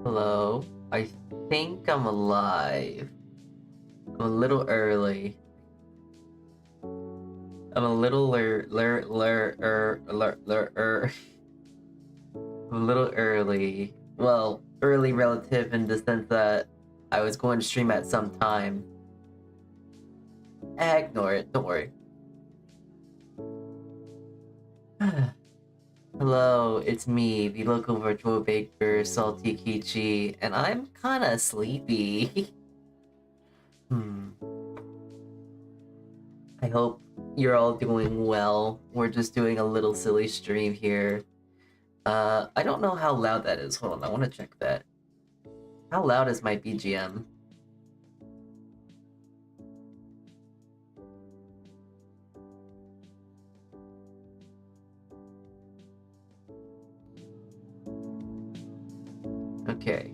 Hello. I think I'm alive. I'm a little early. I'm a little I'm a little early. Well, early relative in the sense that I was going to stream at some time. Ignore it. Don't worry. Hello, it's me, the local virtual baker, Saltea Kichee, and I'm kinda sleepy. I hope you're all doing well. We're just doing a little silly stream here. I don't know how loud that is. Hold on, I want to check that. How loud is my BGM? Okay.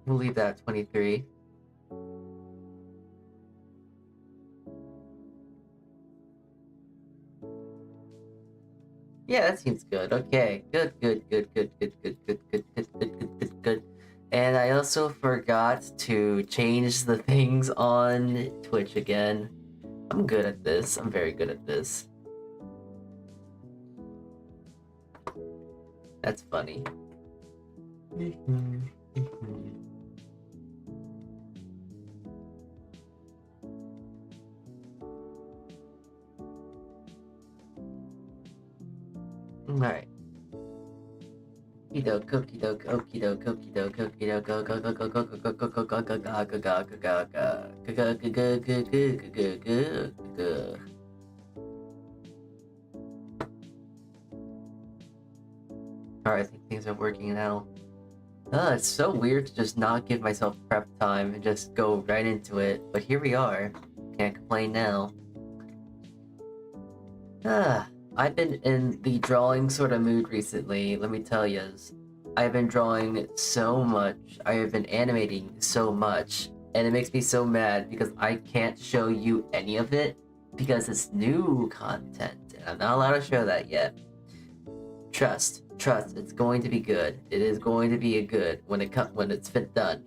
We'll leave that at 23. Yeah, that seems good. Okay. Good. And I also forgot to change the things on Twitch again. I'm good at this. I'm very good at this. That's funny. Alright. Okey doke, okey doke, okey doke, okey doke, go go go go go go go go go go go go go go. Alright, I think things are working now. It's so weird to just not give myself prep time and just go right into it, but here we are. Can't complain now. I've been in the drawing sort of mood recently, let me tell yous. I've been drawing so much, I have been animating so much, and it makes me so mad because I can't show you any of it because it's new content, and I'm not allowed to show that yet. Trust, it's going to be good. It is going to be a good when it's done,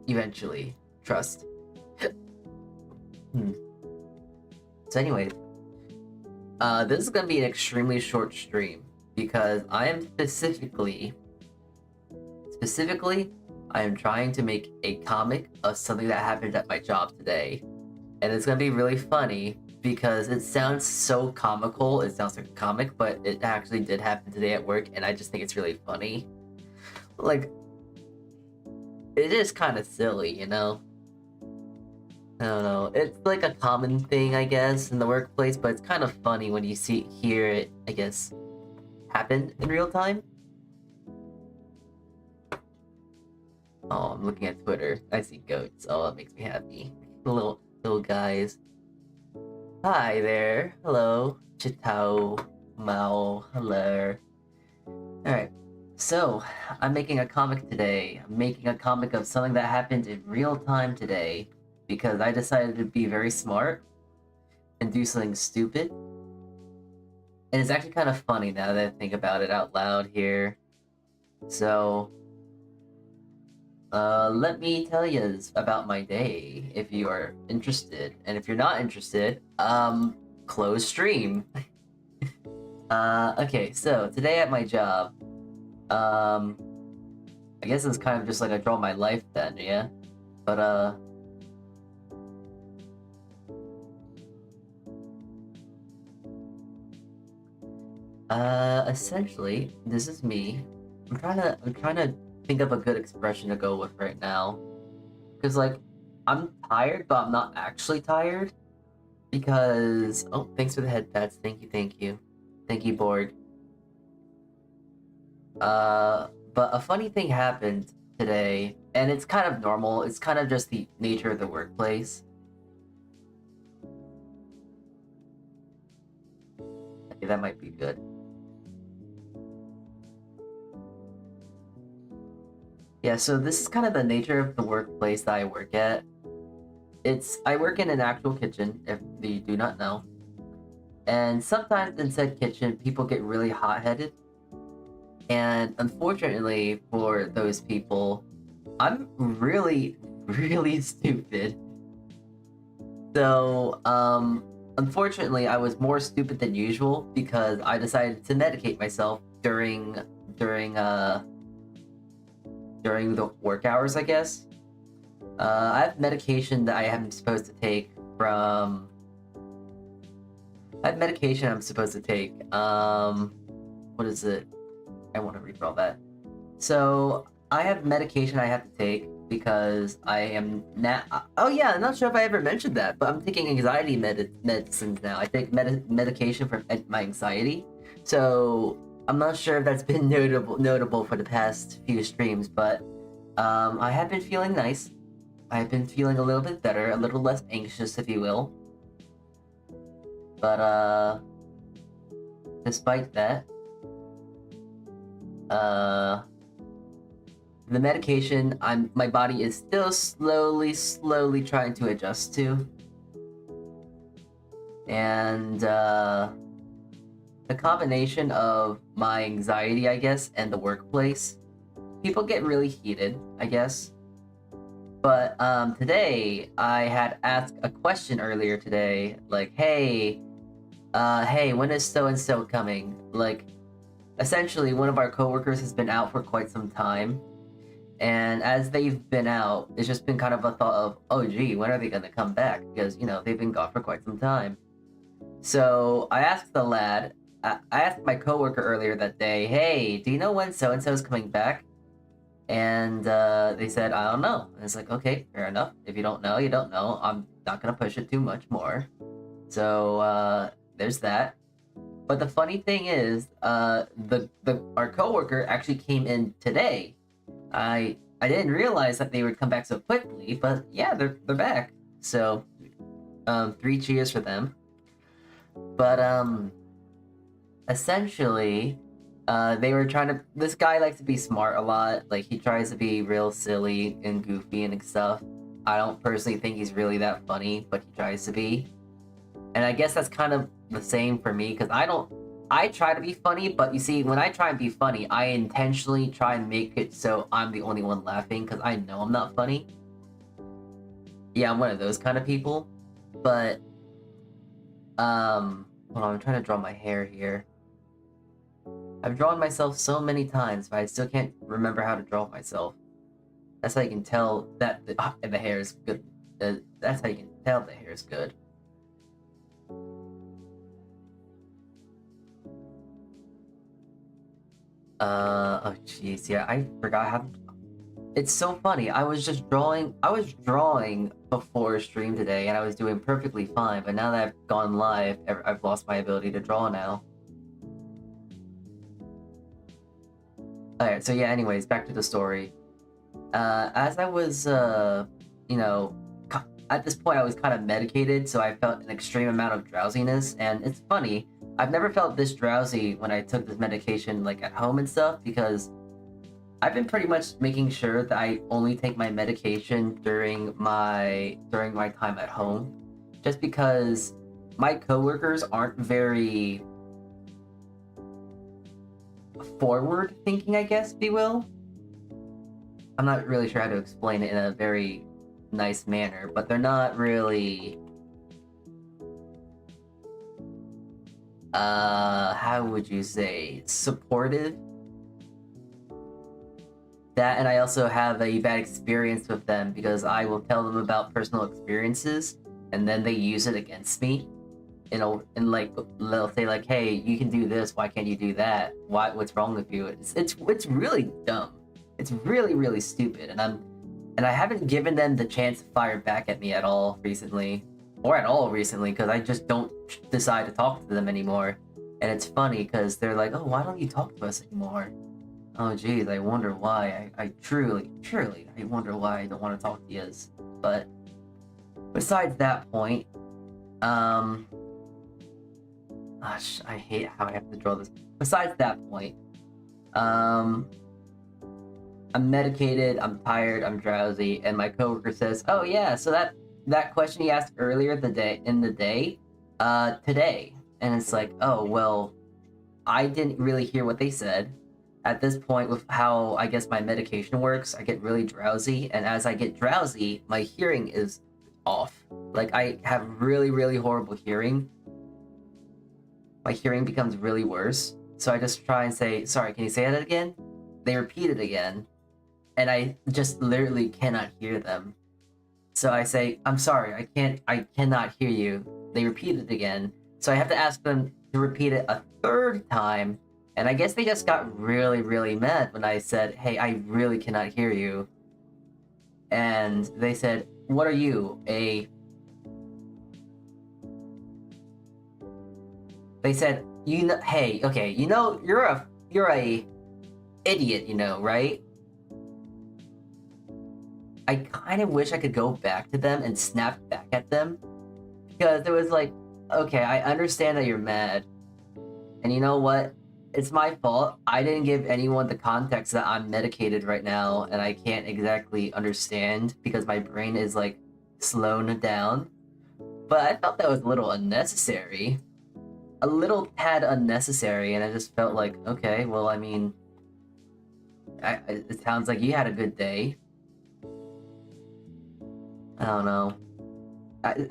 eventually. Trust. So anyway, this is gonna be an extremely short stream because I am specifically, I am trying to make a comic of something that happened at my job today, and it's gonna be really funny because it sounds so comical. It sounds like a comic, but it actually did happen today at work, and I just think it's really funny. Like, it is kind of silly, you know? I don't know. It's like a common thing, I guess, in the workplace, but it's kind of funny when you hear it, I guess, happen in real time. Oh, I'm looking at Twitter. I see goats. Oh, that makes me happy. Little guys. Hi there. Hello. Chitao. Mao. Hello. Alright. So, I'm making a comic today. I'm making a comic of something that happened in real time today because I decided to be very smart and do something stupid. And it's actually kind of funny now that I think about it out loud here. So, let me tell you about my day if you are interested. And if you're not interested, close stream. Okay, so today at my job, I guess it's kind of just like I draw my life then, yeah? But, essentially, this is me. I'm trying to think of a good expression to go with right now. Because, like, I'm tired, but I'm not actually tired. Because, oh, thanks for the head pats. Thank you. Thank you, Borg. But a funny thing happened today, and it's kind of normal. It's kind of just the nature of the workplace. Okay, that might be good. Yeah, so this is kind of the nature of the workplace that I work at. I work in an actual kitchen, if you do not know. And sometimes in said kitchen, people get really hot-headed. And unfortunately for those people, I'm really, really stupid. So, unfortunately, I was more stupid than usual because I decided to medicate myself during the work hours, I guess. I have medication that I am supposed to take from... I have medication I'm supposed to take. What is it? I want to read all that. So, I have medication I have to take because I am now... Oh yeah, I'm not sure if I ever mentioned that, but I'm taking anxiety medicines now. I take medication for my anxiety. So, I'm not sure if that's been notable for the past few streams, but I have been feeling nice. I've been feeling a little bit better, a little less anxious, if you will. But, despite that, the medication my body is still slowly trying to adjust to. And, the combination of my anxiety, I guess, and the workplace, people get really heated, I guess. But today I had asked a question earlier today, like, hey, when is so-and-so coming? Like, essentially, one of our coworkers has been out for quite some time. And as they've been out, it's just been kind of a thought of, oh gee, when are they gonna come back? Because, you know, they've been gone for quite some time. So I asked the lad, I asked my coworker earlier that day, hey, do you know when so-and-so is coming back? And they said, I don't know. And it's like, okay, fair enough. If you don't know, you don't know. I'm not gonna push it too much more. So there's that. But the funny thing is, our coworker actually came in today. I didn't realize that they would come back so quickly, but yeah, they're back. So 3 cheers for them. But essentially, they were trying to... This guy likes to be smart a lot. Like, he tries to be real silly and goofy and stuff. I don't personally think he's really that funny, but he tries to be. And I guess that's kind of the same for me, because I try to be funny, but you see, when I try and be funny, I intentionally try and make it so I'm the only one laughing, because I know I'm not funny. Yeah, I'm one of those kind of people. But, hold on, I'm trying to draw my hair here. I've drawn myself so many times, but I still can't remember how to draw myself. That's how you can tell that the hair is good. That's how you can tell the hair is good. Oh jeez, yeah, I forgot how... It's so funny, I was drawing before stream today, and I was doing perfectly fine, but now that I've gone live, I've lost my ability to draw now. Alright, so yeah, anyways, back to the story. As I was, you know, at this point I was kind of medicated, so I felt an extreme amount of drowsiness, and it's funny, I've never felt this drowsy when I took this medication, like, at home and stuff, because I've been pretty much making sure that I only take my medication during my time at home, just because my coworkers aren't very forward thinking, I guess, if you will. I'm not really sure how to explain it in a very nice manner, but they're not really... how would you say, supportive? That, and I also have a bad experience with them because I will tell them about personal experiences, and then they use it against me. You know, and like they'll say like, "Hey, you can do this. Why can't you do that? What's wrong with you?" It's really dumb. It's really stupid, and I haven't given them the chance to fire back at me at all recently, because I just don't decide to talk to them anymore. And it's funny because they're like, "Oh, why don't you talk to us anymore?" Oh, geez, I wonder why. I truly, I wonder why I don't want to talk to you. But besides that point, gosh, I hate how I have to draw this. Besides that point, I'm medicated, I'm tired, I'm drowsy, and my coworker says, "Oh yeah, so that question he asked earlier in the day, today. And it's like, oh, well, I didn't really hear what they said. At this point, with how I guess my medication works, I get really drowsy, and as I get drowsy, my hearing is off. Like, I have really, really horrible hearing. My hearing becomes really worse. So I just try and say, sorry, can you say that again? They repeat it again, and I just literally cannot hear them. So I say, I'm sorry, I cannot hear you. They repeat it again. So I have to ask them to repeat it a third time. And I guess they just got really, really mad when I said, hey, I really cannot hear you. And they said, what are you, They said, you know, hey, okay, you know, you're a idiot, you know, right? I kind of wish I could go back to them and snap back at them. Because it was like, okay, I understand that you're mad. And you know what? It's my fault. I didn't give anyone the context that I'm medicated right now and I can't exactly understand because my brain is like slowed down. But I felt that was a little unnecessary. A little tad unnecessary, and I just felt like, okay, well, I mean, it sounds like you had a good day. I don't know.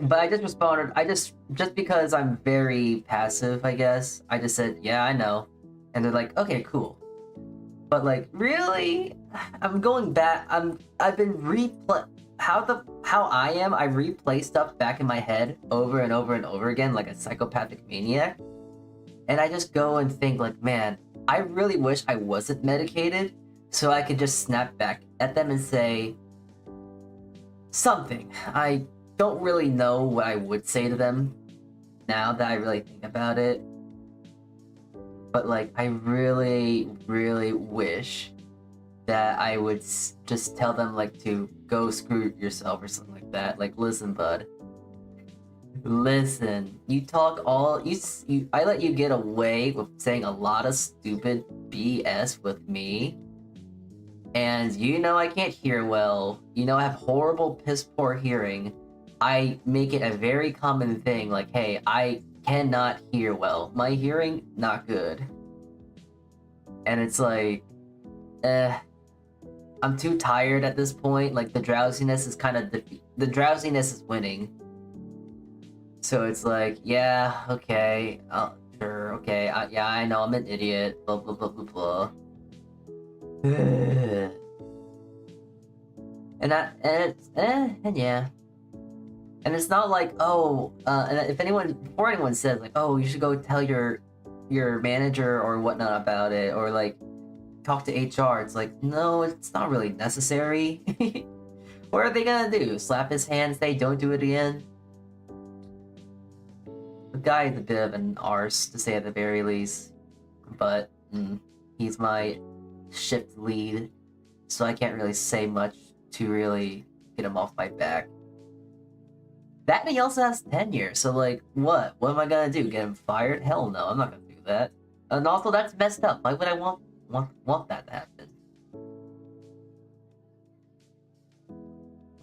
But I just responded, just because I'm very passive, I guess, I just said, yeah, I know. And they're like, okay, cool. But like, really? I'm going back, I've been how I am, I replay stuff back in my head over and over and over again like a psychopathic maniac. And I just go and think like, man, I really wish I wasn't medicated so I could just snap back at them and say something. I don't really know what I would say to them now that I really think about it. But like, I really, really wish that I would just tell them like to go screw yourself or something like that. Like, listen, bud. Listen, you talk all I let you get away with saying a lot of stupid BS with me. And you know I can't hear well. You know I have horrible piss poor hearing. I make it a very common thing like, hey, I cannot hear well. My hearing not good. And it's like I'm too tired at this point. Like the drowsiness is the drowsiness is winning. So it's like, yeah, okay, sure, okay, yeah, I know I'm an idiot, blah, blah, blah, blah, blah. And yeah. And it's not like, oh, and before anyone says, like, oh, you should go tell your manager or whatnot about it, or, like, talk to HR, it's like, no, it's not really necessary. What are they gonna do? Slap his hand and say, don't do it again? The guy is a bit of an arse, to say at the very least. But, he's my shift lead, so I can't really say much to really get him off my back. That and he also has tenure, so like, what? What am I gonna do? Get him fired? Hell no, I'm not gonna do that. And also, that's messed up. Why would I want that to happen?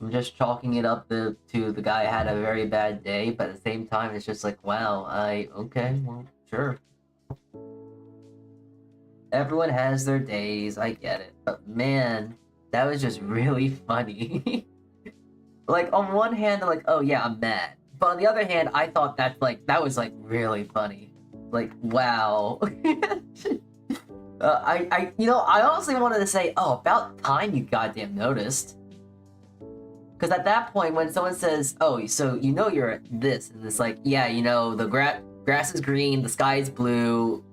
I'm just chalking it up to the guy had a very bad day, but at the same time, it's just like, wow, okay, well, sure. Everyone has their days, I get it. But man, that was just really funny. Like, on one hand, I'm like, oh yeah, I'm mad. But on the other hand, I thought that was like really funny. Like, wow. I honestly wanted to say, oh, about time you goddamn noticed. Because at that point, when someone says, oh, so you know you're this, and it's like, yeah, you know, the grass is green, the sky is blue,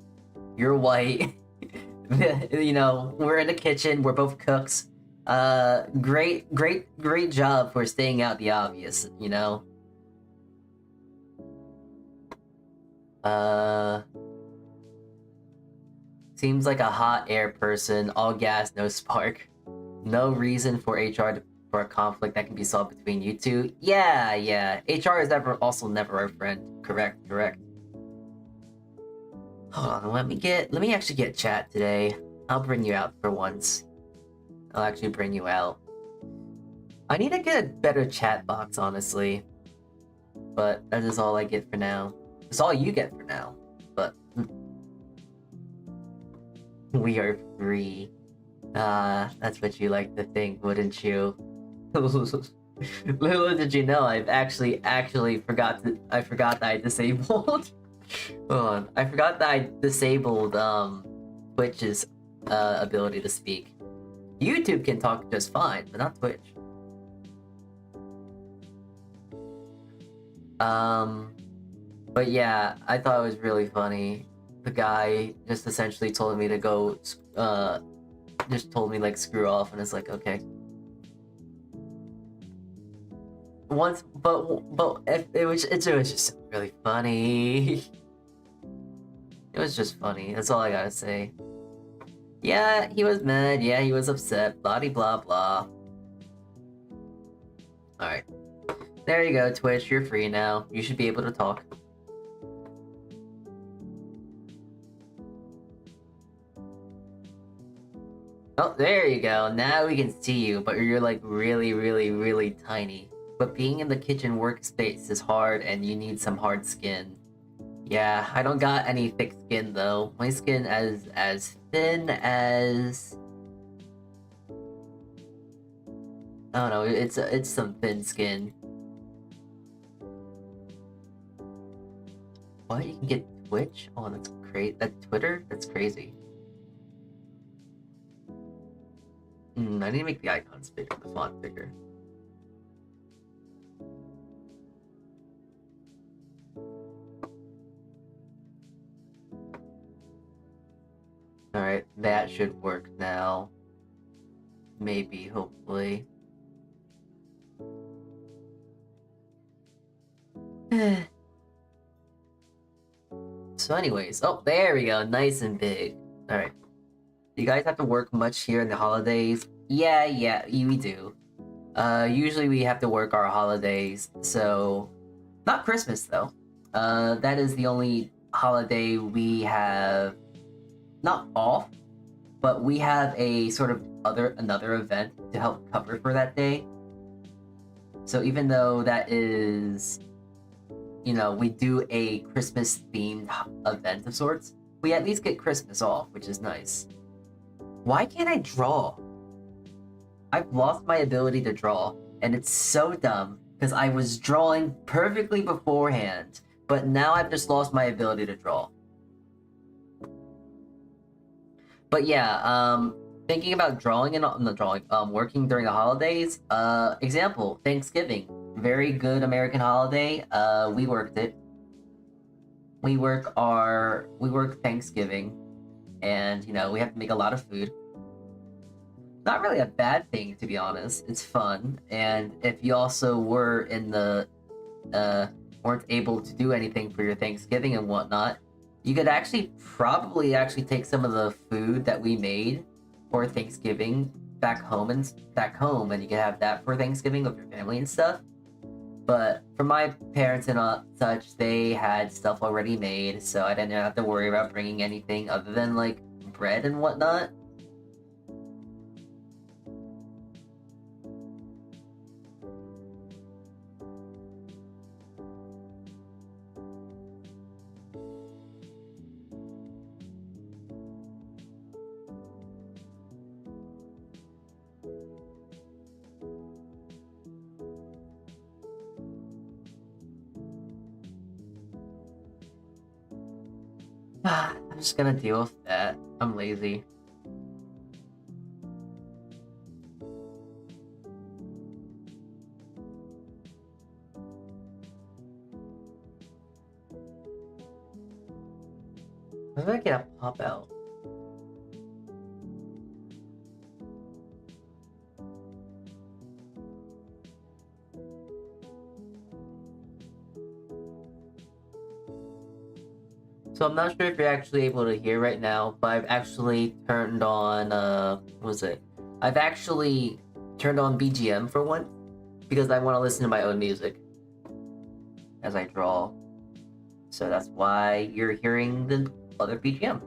you're white, you know, we're in the kitchen, we're both cooks. Great job for staying out the obvious, you know? Seems like a hot air person, all gas, no spark. No reason for HR for a conflict that can be solved between you two. Yeah. HR is also never our friend. Correct. Hold on, let me actually get chat today. I'll bring you out for once. I'll actually bring you out. I need to get a better chat box, honestly. But that is all I get for now. It's all you get for now. But we are free. That's what you like to think, wouldn't you? Little did you know, I've actually forgot that I disabled. Hold on, I forgot that I disabled Twitch's ability to speak. YouTube can talk just fine, but not Twitch. But yeah, I thought it was really funny. The guy just essentially told me to go, just told me like screw off, and it's like okay. Once, but if it was just really funny. It was just funny. That's all I gotta say. Yeah, he was mad. Yeah, he was upset. Blah blah blah. All right. There you go, Twitch. You're free now. You should be able to talk. Oh, there you go. Now we can see you, but you're like really, really, really tiny. But being in the kitchen workspace is hard and you need some hard skin. Yeah, I don't got any thick skin though. My skin as thin as... I don't know, it's some thin skin. What? You can get Twitch? Oh, that's crazy. That's Twitter? That's crazy. I need to make the icons bigger, the font bigger. Alright, that should work now. Maybe, hopefully. So anyways, oh, there we go, nice and big. Alright. You guys have to work much here in the holidays? Yeah, we do. Usually we have to work our holidays, so... Not Christmas, though. That is the only holiday we have... Not off, but we have a sort of another event to help cover for that day. So even though that is... You know, we do a Christmas-themed event of sorts, we at least get Christmas off, which is nice. Why can't I draw? I've lost my ability to draw, and it's so dumb, because I was drawing perfectly beforehand, but now I've just lost my ability to draw. But yeah, thinking about drawing and not drawing, working during the holidays, example, Thanksgiving. Very good American holiday. We worked it. We work Thanksgiving, and you know we have to make a lot of food. Not really a bad thing, to be honest. It's fun, and if you also were in the weren't able to do anything for your Thanksgiving and whatnot, you could probably take some of the food that we made for Thanksgiving back home, and you can have that for Thanksgiving with your family and stuff. But for my parents and such, they had stuff already made, so I didn't have to worry about bringing anything other than like bread and whatnot. I'm just gonna deal with that. I'm lazy. How did I get a pop out? So I'm not sure if you're actually able to hear right now, but I've actually turned on, what was it? I've actually turned on BGM for once, because I want to listen to my own music as I draw. So that's why you're hearing the other BGM.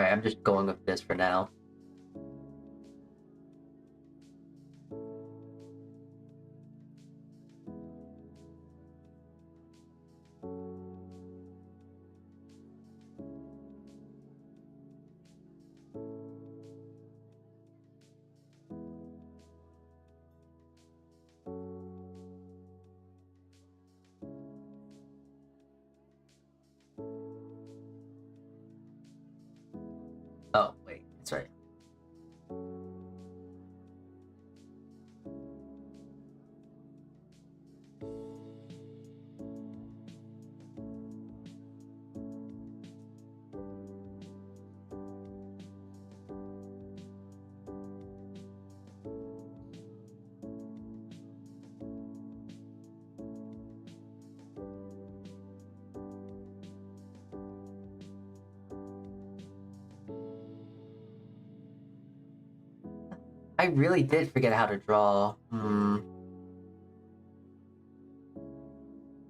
Alright, I'm just going with this for now. Oh, wait, that's right. I really did forget how to draw.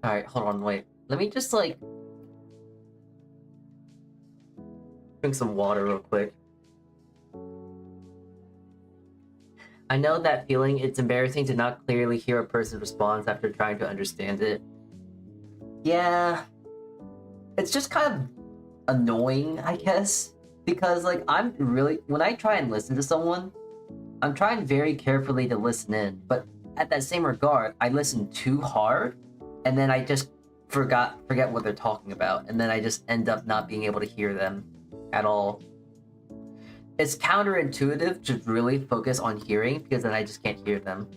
Alright, hold on, wait. Let me just, like, drink some water real quick. I know that feeling. It's embarrassing to not clearly hear a person's response after trying to understand it. Yeah. It's just kind of annoying, I guess. Because, like, when I try and listen to someone, I'm trying very carefully to listen in, but at that same regard, I listen too hard, and then I just forget what they're talking about, and then I just end up not being able to hear them at all. It's counterintuitive to really focus on hearing, because then I just can't hear them.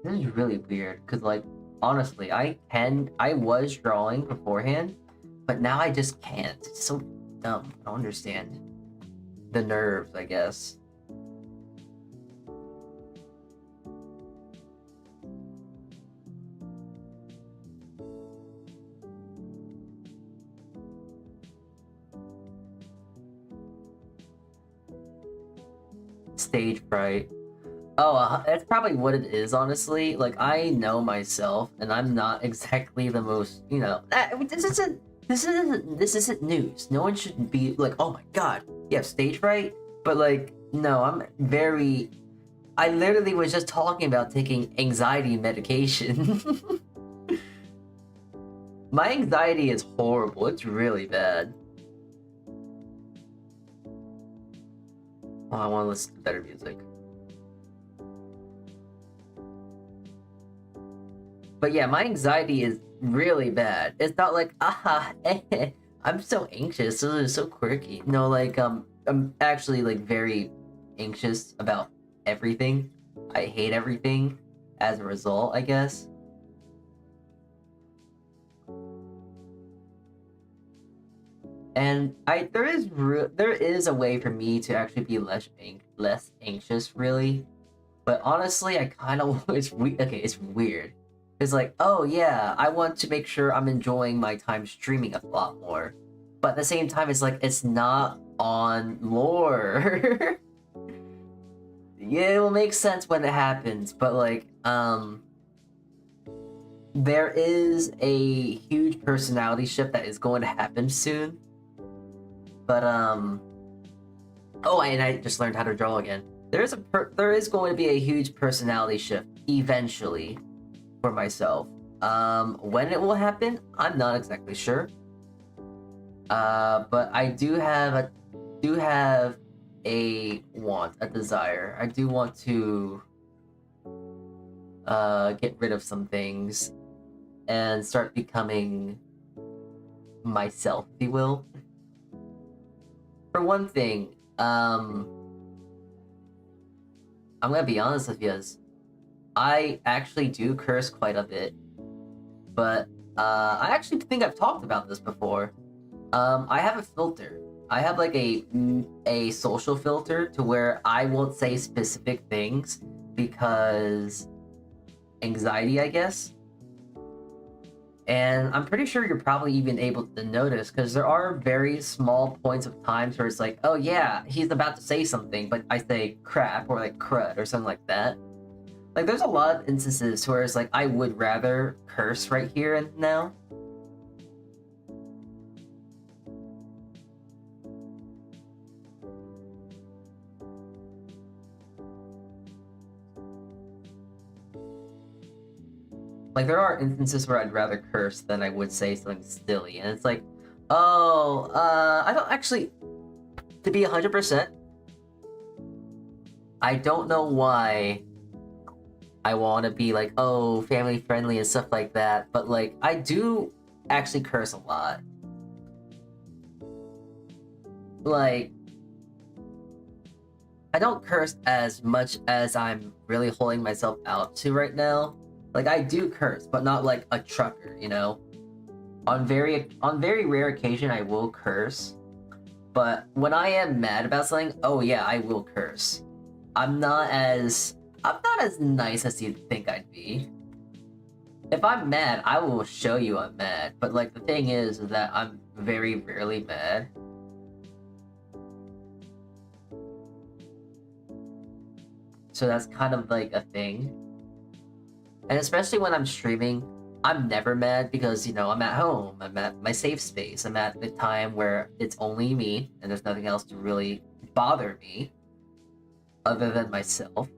This is really weird, because, like, honestly, I was drawing beforehand, but now I just can't. It's so dumb. I don't understand. The nerves, I guess. Stage fright. Oh, that's probably what it is, honestly. Like, I know myself, and I'm not exactly the most, this isn't news. No one should be like, oh my god, you have stage fright? But, like, no, I literally was just talking about taking anxiety medication. My anxiety is horrible. It's really bad. Oh, I want to listen to better music. But yeah, my anxiety is really bad. It's not like, I'm so anxious. This is so quirky. No, like, I'm actually, like, very anxious about everything. I hate everything as a result, I guess. And there is a way for me to actually be less anxious, really. But honestly, I kind of it's weird. It's like, oh yeah, I want to make sure I'm enjoying my time streaming a lot more. But at the same time, it's like, it's not on lore. Yeah, it will make sense when it happens, but like, there is a huge personality shift that is going to happen soon. But oh, and I just learned how to draw again. There is going to be a huge personality shift eventually for myself. When it will happen, I'm not exactly sure. But I do have a want, a desire. I do want to get rid of some things and start becoming myself, if you will. For one thing, I'm gonna be honest with you. I actually do curse quite a bit, but I actually think I've talked about this before. I have a filter. I have like a social filter to where I won't say specific things because anxiety, I guess. And I'm pretty sure you're probably even able to notice, because there are very small points of times where it's like, oh yeah, he's about to say something, but I say crap or like crud or something like that. Like, there's a lot of instances where it's like, I would rather curse right here and now. Like, there are instances where I'd rather curse than I would say something silly, and it's like, oh, I don't actually, to be 100%, I don't know why I want to be like, oh, family friendly and stuff like that, but like, I do actually curse a lot. Like, I don't curse as much as I'm really holding myself out to right now. Like, I do curse, but not like a trucker, you know? On very rare occasion, I will curse. But when I am mad about something, oh yeah, I will curse. I'm not as nice as you'd think I'd be. If I'm mad, I will show you I'm mad. But like, the thing is that I'm very rarely mad. So that's kind of like a thing. And especially when I'm streaming, I'm never mad because, you know, I'm at home. I'm at my safe space. I'm at the time where it's only me and there's nothing else to really bother me other than myself.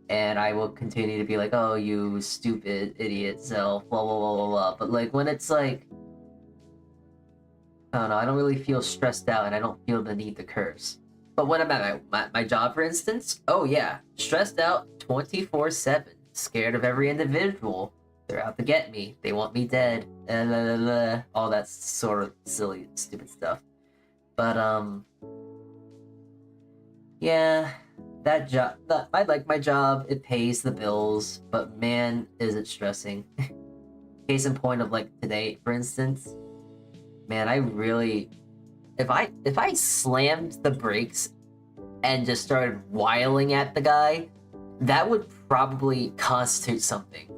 And I will continue to be like, oh, you stupid idiot self, blah, blah, blah, blah, blah. But like, when it's like, I don't know, I don't really feel stressed out and I don't feel the need to curse. But when I'm at my job, for instance, oh yeah, stressed out 24/7, scared of every individual. They're out to get me. They want me dead. All that sort of silly, stupid stuff. But yeah, that job. I like my job. It pays the bills, but man, is it stressing. Case in point of like today, for instance. Man, I really, if I slammed the brakes and just started wiling at the guy, that would probably constitute something.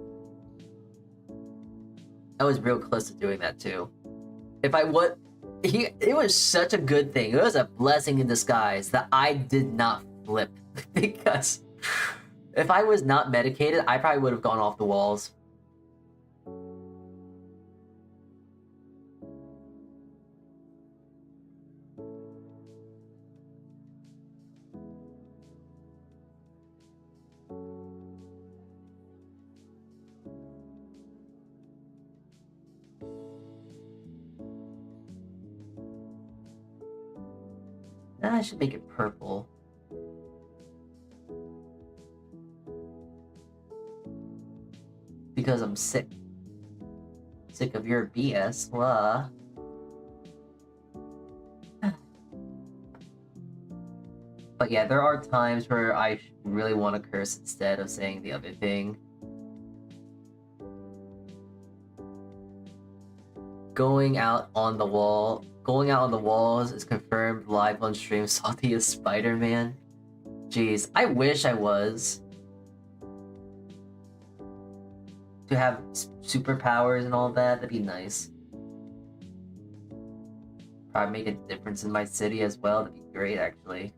I was real close to doing that too. If I would, it was such a good thing. It was a blessing in disguise that I did not flip because if I was not medicated, I probably would have gone off the walls. Now I should make it purple. Because I'm sick. Sick of your BS, blah. But yeah, there are times where I really want to curse instead of saying the other thing. Going out on the walls is confirmed live on stream. Salty as Spider-Man. Jeez, I wish I was. To have superpowers and all that, that'd be nice. Probably make a difference in my city as well, that'd be great actually.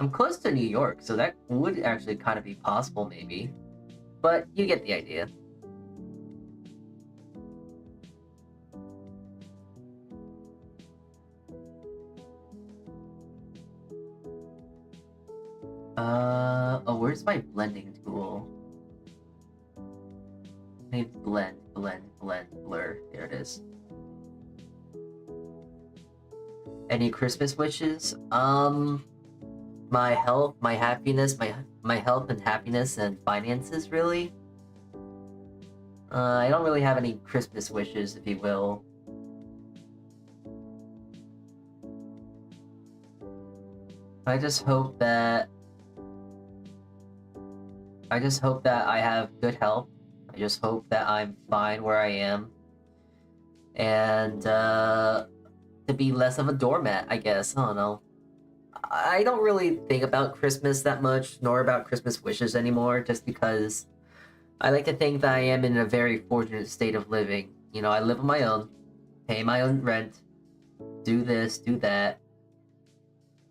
I'm close to New York, so that would actually kind of be possible maybe. But you get the idea. Oh, where's my blending tool? I need blend, blur. There it is. Any Christmas wishes? My health, my happiness, my health and happiness and finances, really. I don't really have any Christmas wishes, if you will. I just hope that I have good health. I just hope that I'm fine where I am. And to be less of a doormat, I guess. I don't know. I don't really think about Christmas that much, nor about Christmas wishes anymore, just because I like to think that I am in a very fortunate state of living. You know, I live on my own, pay my own rent, do this, do that.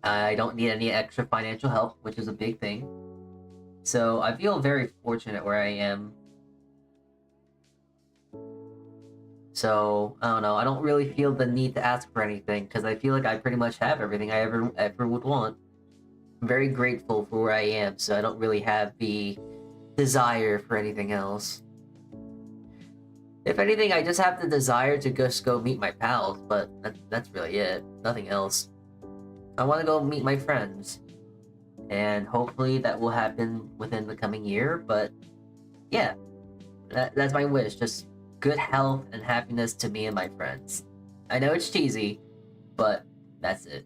I don't need any extra financial help, which is a big thing. So I feel very fortunate where I am. So, I don't know, I don't really feel the need to ask for anything, because I feel like I pretty much have everything I ever would want. I'm very grateful for where I am, so I don't really have the desire for anything else. If anything, I just have the desire to just go meet my pals, but that's really it. Nothing else. I want to go meet my friends. And hopefully that will happen within the coming year, but yeah. That's my wish, just good health and happiness to me and my friends. I know it's cheesy, but that's it.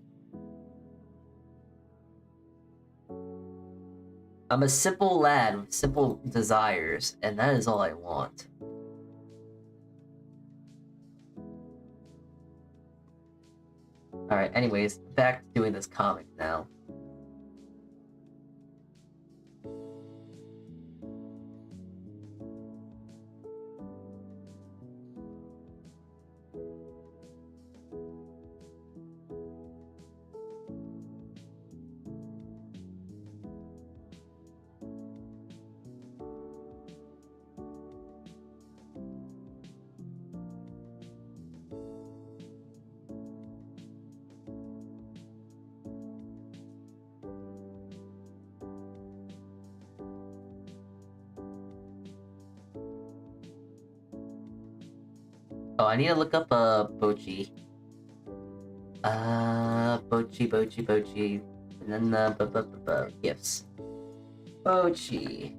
I'm a simple lad with simple desires, and that is all I want. Alright, anyways, back to doing this comic now. Oh, I need to look up Bochi. Bochi. And then gifts. Bochi.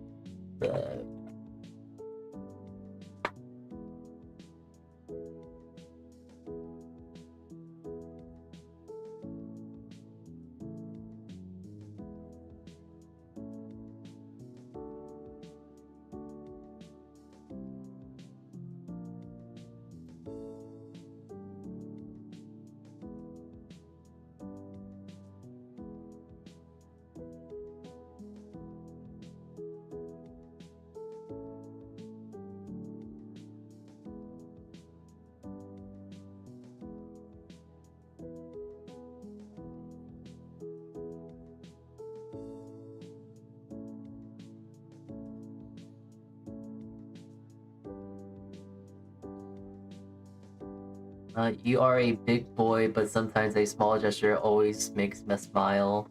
You are a big boy, but sometimes a small gesture always makes me smile.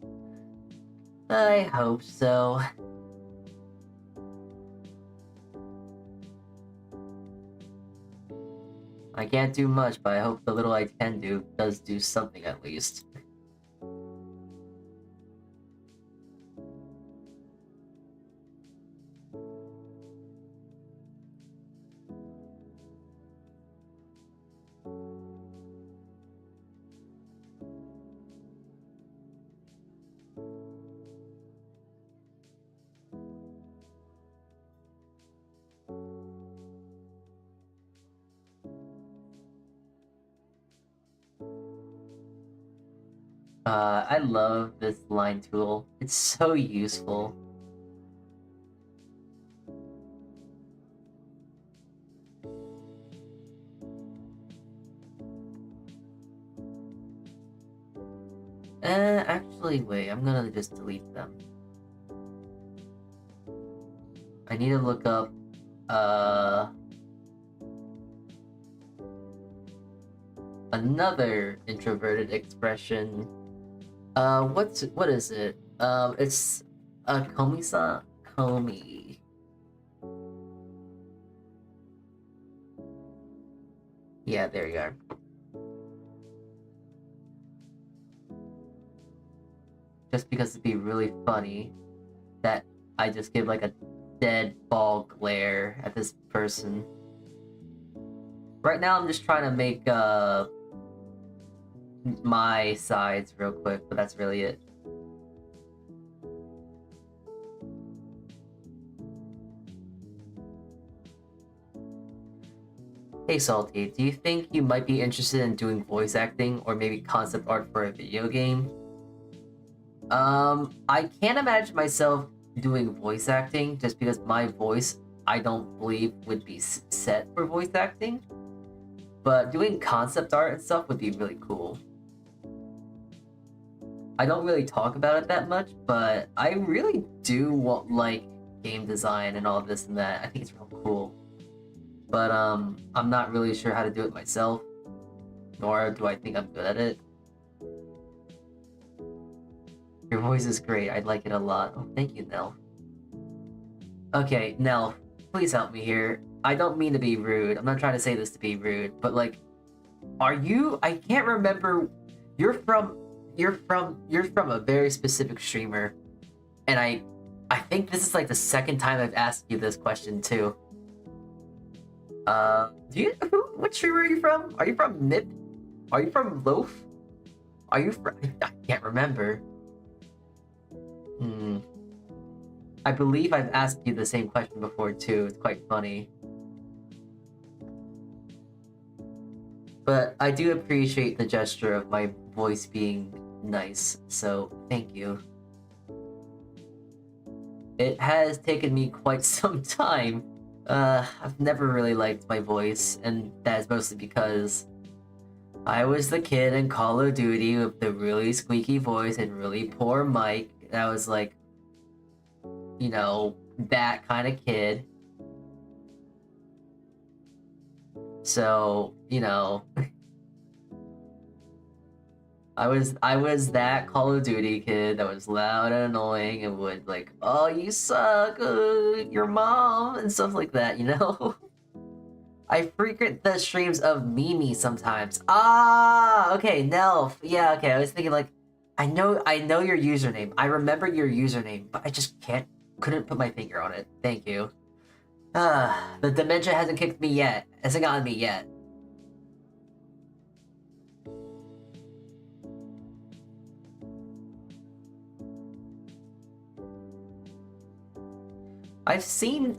I hope so. I can't do much, but I hope the little I can do does do something at least. I love this line tool. It's so useful. Actually, wait, I'm gonna just delete them. I need to look up, another introverted expression. What is it? It's Komi-san? Komi. Yeah, there you are. Just because it'd be really funny that I just give like a dead ball glare at this person. Right now I'm just trying to make my sides real quick, but that's really it. Hey Salty, do you think you might be interested in doing voice acting or maybe concept art for a video game? I can't imagine myself doing voice acting just because my voice, I don't believe, would be set for voice acting. But doing concept art and stuff would be really cool. I don't really talk about it that much, but I really do want, like, game design and all this and that. I think it's real cool. But I'm not really sure how to do it myself, nor do I think I'm good at it. Your voice is great. I like it a lot. Oh, thank you, Nell. Okay, Nell, please help me here. I don't mean to be rude. I'm not trying to say this to be rude, but like, are you? I can't remember. You're from a very specific streamer, and I think this is like the second time I've asked you this question too. What streamer are you from? Are you from Nip? Are you from Loaf? Are you from? I can't remember. I believe I've asked you the same question before too. It's quite funny. But I do appreciate the gesture of my voice being nice, so thank you. It has taken me quite some time. I've never really liked my voice, and that is mostly because I was the kid in Call of Duty with the really squeaky voice and really poor mic, and I was like, you know, that kind of kid. So, you know, I was that Call of Duty kid that was loud and annoying and would like, oh, you suck, your mom, and stuff like that, you know? I frequent the streams of Mimi sometimes. Ah, okay, Nelf. Yeah, okay, I was thinking like, I know your username. I remember your username, but I just couldn't put my finger on it. Thank you. The dementia hasn't kicked me yet. Hasn't gotten me yet. I've seen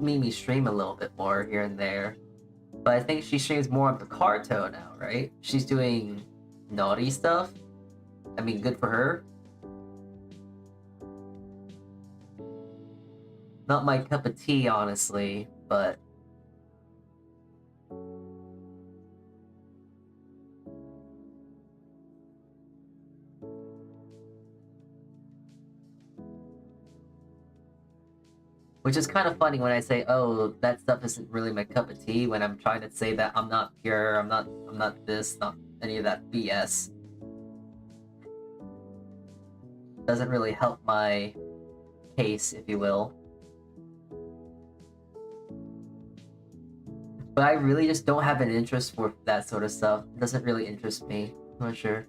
Mimi stream a little bit more here and there, but I think she streams more on Picarto now, right? She's doing naughty stuff. I mean, good for her. Not my cup of tea, honestly, but which is kind of funny when I say, "Oh, that stuff isn't really my cup of tea," when I'm trying to say that I'm not pure, I'm not this, not any of that BS. Doesn't really help my case, if you will. But I really just don't have an interest for that sort of stuff. It doesn't really interest me. I'm not sure.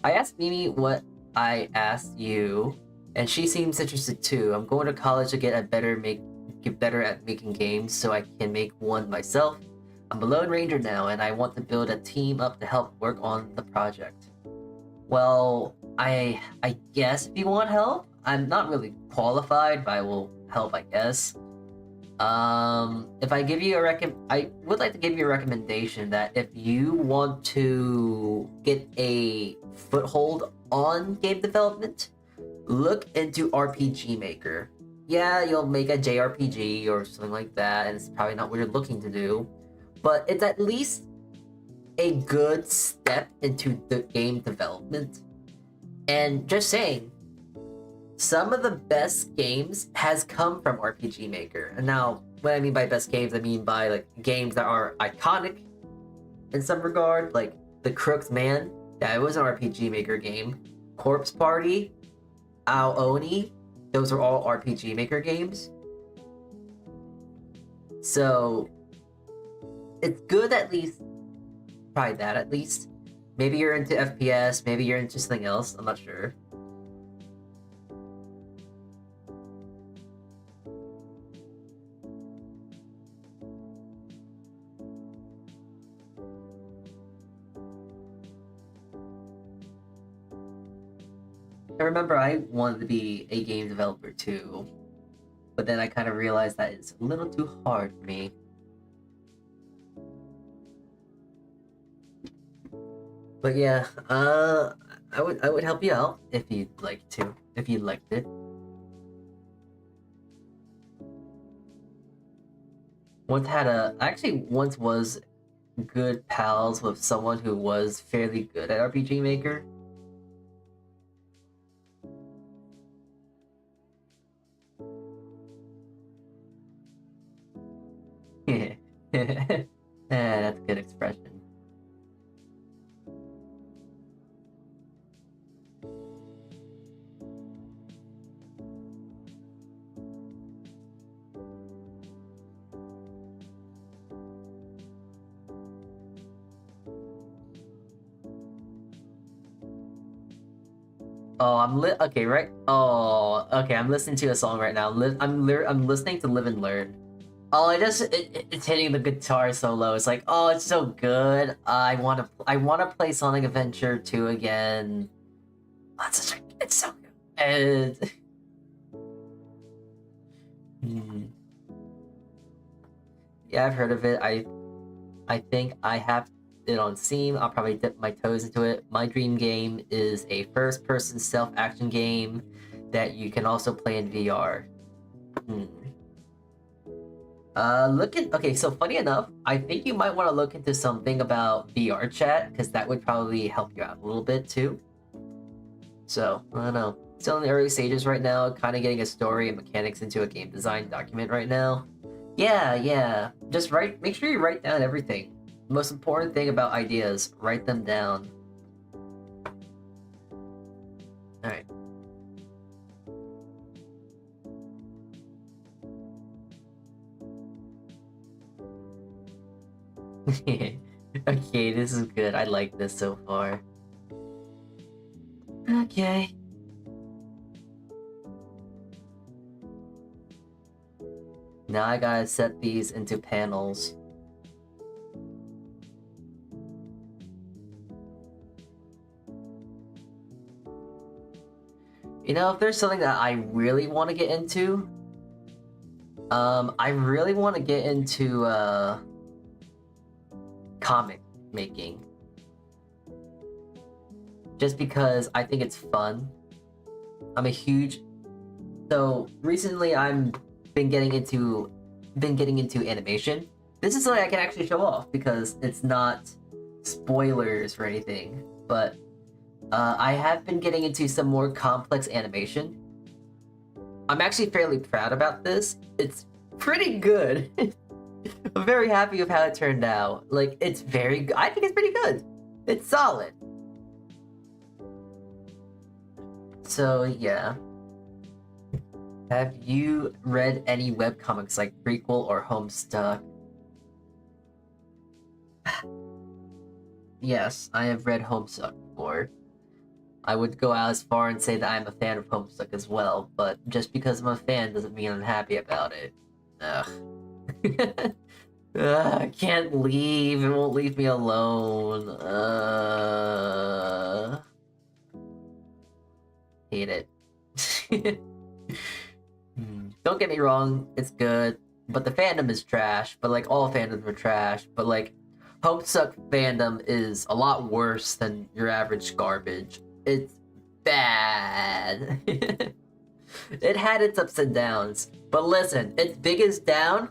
I asked Mimi what I asked you, and she seems interested too. I'm going to college to get better at making games so I can make one myself. I'm a Lone Ranger now, and I want to build a team up to help work on the project. Well, I guess if you want help, I'm not really qualified, but I will help, I guess. If I give you I would like to give you a recommendation that if you want to get a foothold on game development, look into RPG Maker. Yeah, you'll make a JRPG or something like that, and it's probably not what you're looking to do, but it's at least a good step into the game development. And just saying, some of the best games has come from RPG Maker. And now, what I mean by best games, I mean by like games that are iconic in some regard, like The Crooked Man, that was an RPG Maker game. Corpse Party, Ao Oni, those are all RPG Maker games. So, it's good at least try that at least. Maybe you're into FPS, maybe you're into something else, I'm not sure. I remember I wanted to be a game developer too, but then I kind of realized that it's a little too hard for me. But yeah, I would help you out if you'd like to, if you liked it. Once was good pals with someone who was fairly good at RPG Maker. That's a good expression. Oh, okay, right? Oh, okay. I'm listening to a song right now. I'm listening to Live and Learn. Oh, it's hitting the guitar solo. It's like, oh, it's so good. I wanna play Sonic Adventure 2 again. It's so good. And Hmm. Yeah, I've heard of it. I think I have it on Steam. I'll probably dip my toes into it. My dream game is a first-person self-action game that you can also play in VR. Hmm. Okay, so funny enough, I think you might want to look into something about VR chat, because that would probably help you out a little bit too. So, I don't know. Still in the early stages right now, kind of getting a story and mechanics into a game design document right now. Yeah. Just make sure you write down everything. The most important thing about ideas, write them down. Alright. Okay, this is good. I like this so far. Okay. Now I gotta set these into panels. You know, if there's something that I really want to get into, I really want to get into comic making. Just because I think it's fun. So recently I'm been getting into animation. This is something I can actually show off because it's not spoilers or anything, but I have been getting into some more complex animation. I'm actually fairly proud about this. It's pretty good. I'm very happy with how it turned out. Like, it's very good. I think it's pretty good. It's solid. So, yeah. Have you read any webcomics like Prequel or Homestuck? Yes, I have read Homestuck before. I would go out as far and say that I'm a fan of Homestuck as well, but just because I'm a fan doesn't mean I'm happy about it. Ugh. Ugh, I can't leave. It won't leave me alone. Hate it. Don't get me wrong, it's good, but the fandom is trash. But like all fandoms are trash. But like, Homestuck fandom is a lot worse than your average garbage. It's bad. It had its ups and downs, but listen, its biggest down,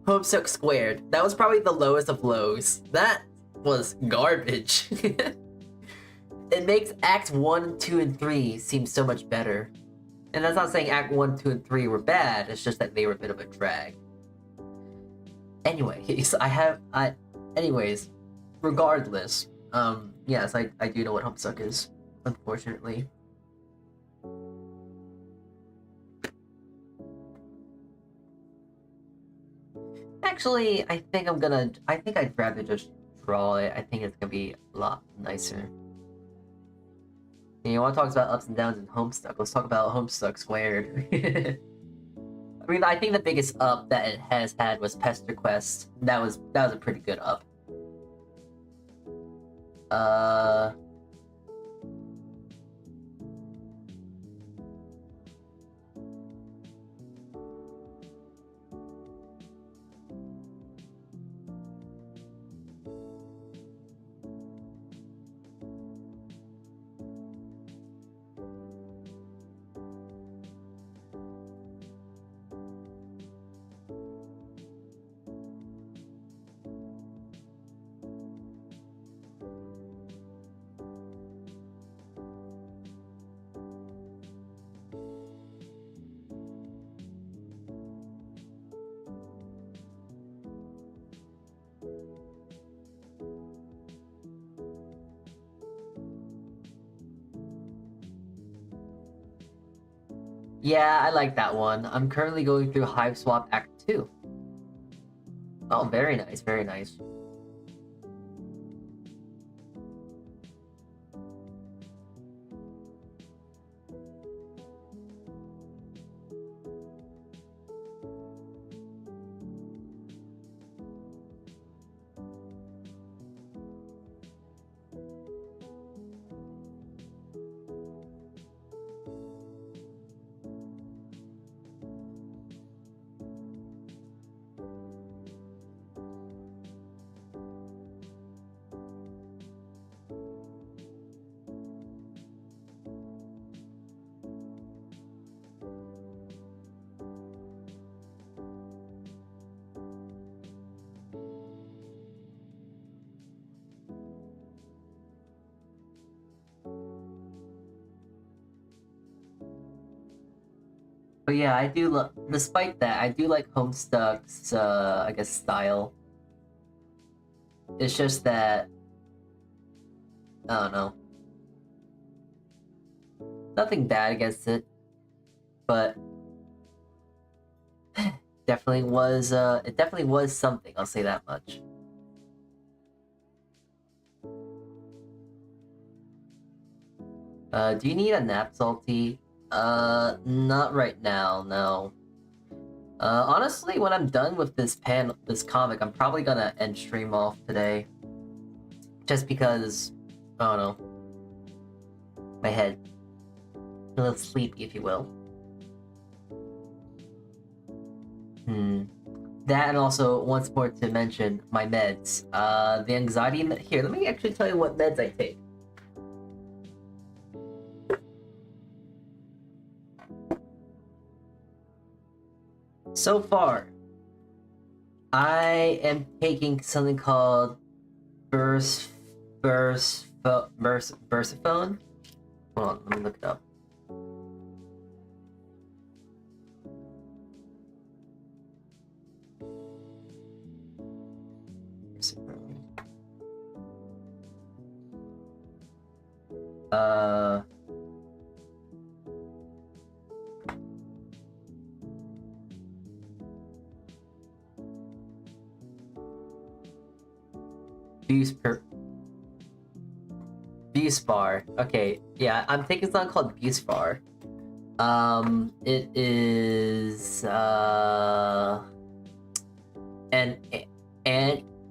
Homestuck Squared. That was probably the lowest of lows. That was garbage. It makes Acts 1, 2, and 3 seem so much better. And that's not saying Act 1, 2, and 3 were bad, it's just that they were a bit of a drag. Anyways, regardless, yes, I do know what Homestuck is, unfortunately. Actually, I think I'd rather just draw it. I think it's gonna be a lot nicer. You want to talk about ups and downs in Homestuck? Let's talk about Homestuck Squared. I mean, I think the biggest up that it has had was Pester Quest. That was a pretty good up. Yeah, I like that one. I'm currently going through Hive Swap Act 2. Oh, very nice, very nice. But yeah, I do despite that, I do like Homestuck's, I guess, style. It's just that, I don't know. Nothing bad against it, but it definitely was something, I'll say that much. Do you need a nap, Salty? Not right now, no. Honestly, when I'm done with this comic, I'm probably gonna end stream off today. Just because, I don't know, my head, a little sleepy, if you will. That, and also, once more to mention, my meds. The anxiety here, let me actually tell you what meds I take. So far, I am taking something called Bursiphone. Hold on, let me look it up. Buspar. Okay, yeah, I'm taking something called Buspar. It is an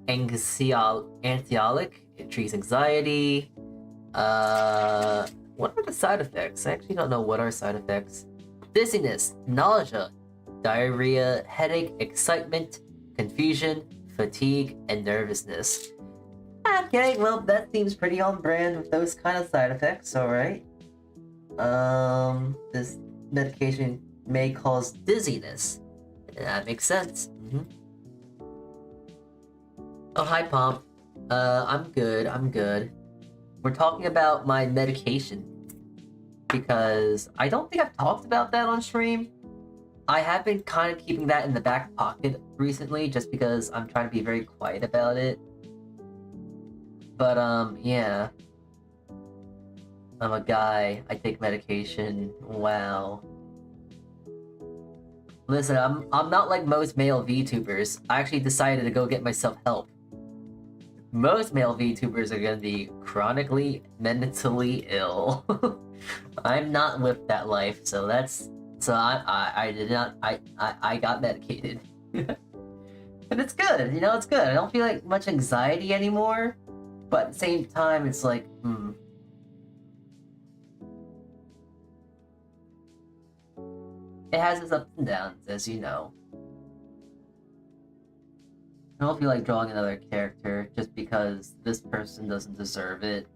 anxiolytic. It treats anxiety. What are the side effects? I actually don't know what are side effects. Dizziness, nausea, diarrhea, headache, excitement, confusion, fatigue, and nervousness. Okay, well, that seems pretty on brand with those kind of side effects, alright. This medication may cause dizziness. That makes sense. Oh, hi, Pomp. I'm good. We're talking about my medication. Because I don't think I've talked about that on stream. I have been kind of keeping that in the back pocket recently, just because I'm trying to be very quiet about it. But, yeah. I'm a guy. I take medication. Wow. Listen, I'm not like most male VTubers. I actually decided to go get myself help. Most male VTubers are gonna be chronically mentally ill. I'm not with that life, so I did not I got medicated. And it's good, you know, it's good. I don't feel like much anxiety anymore, but at the same time it's like, It has its ups and downs, as you know. I don't feel like drawing another character just because this person doesn't deserve it.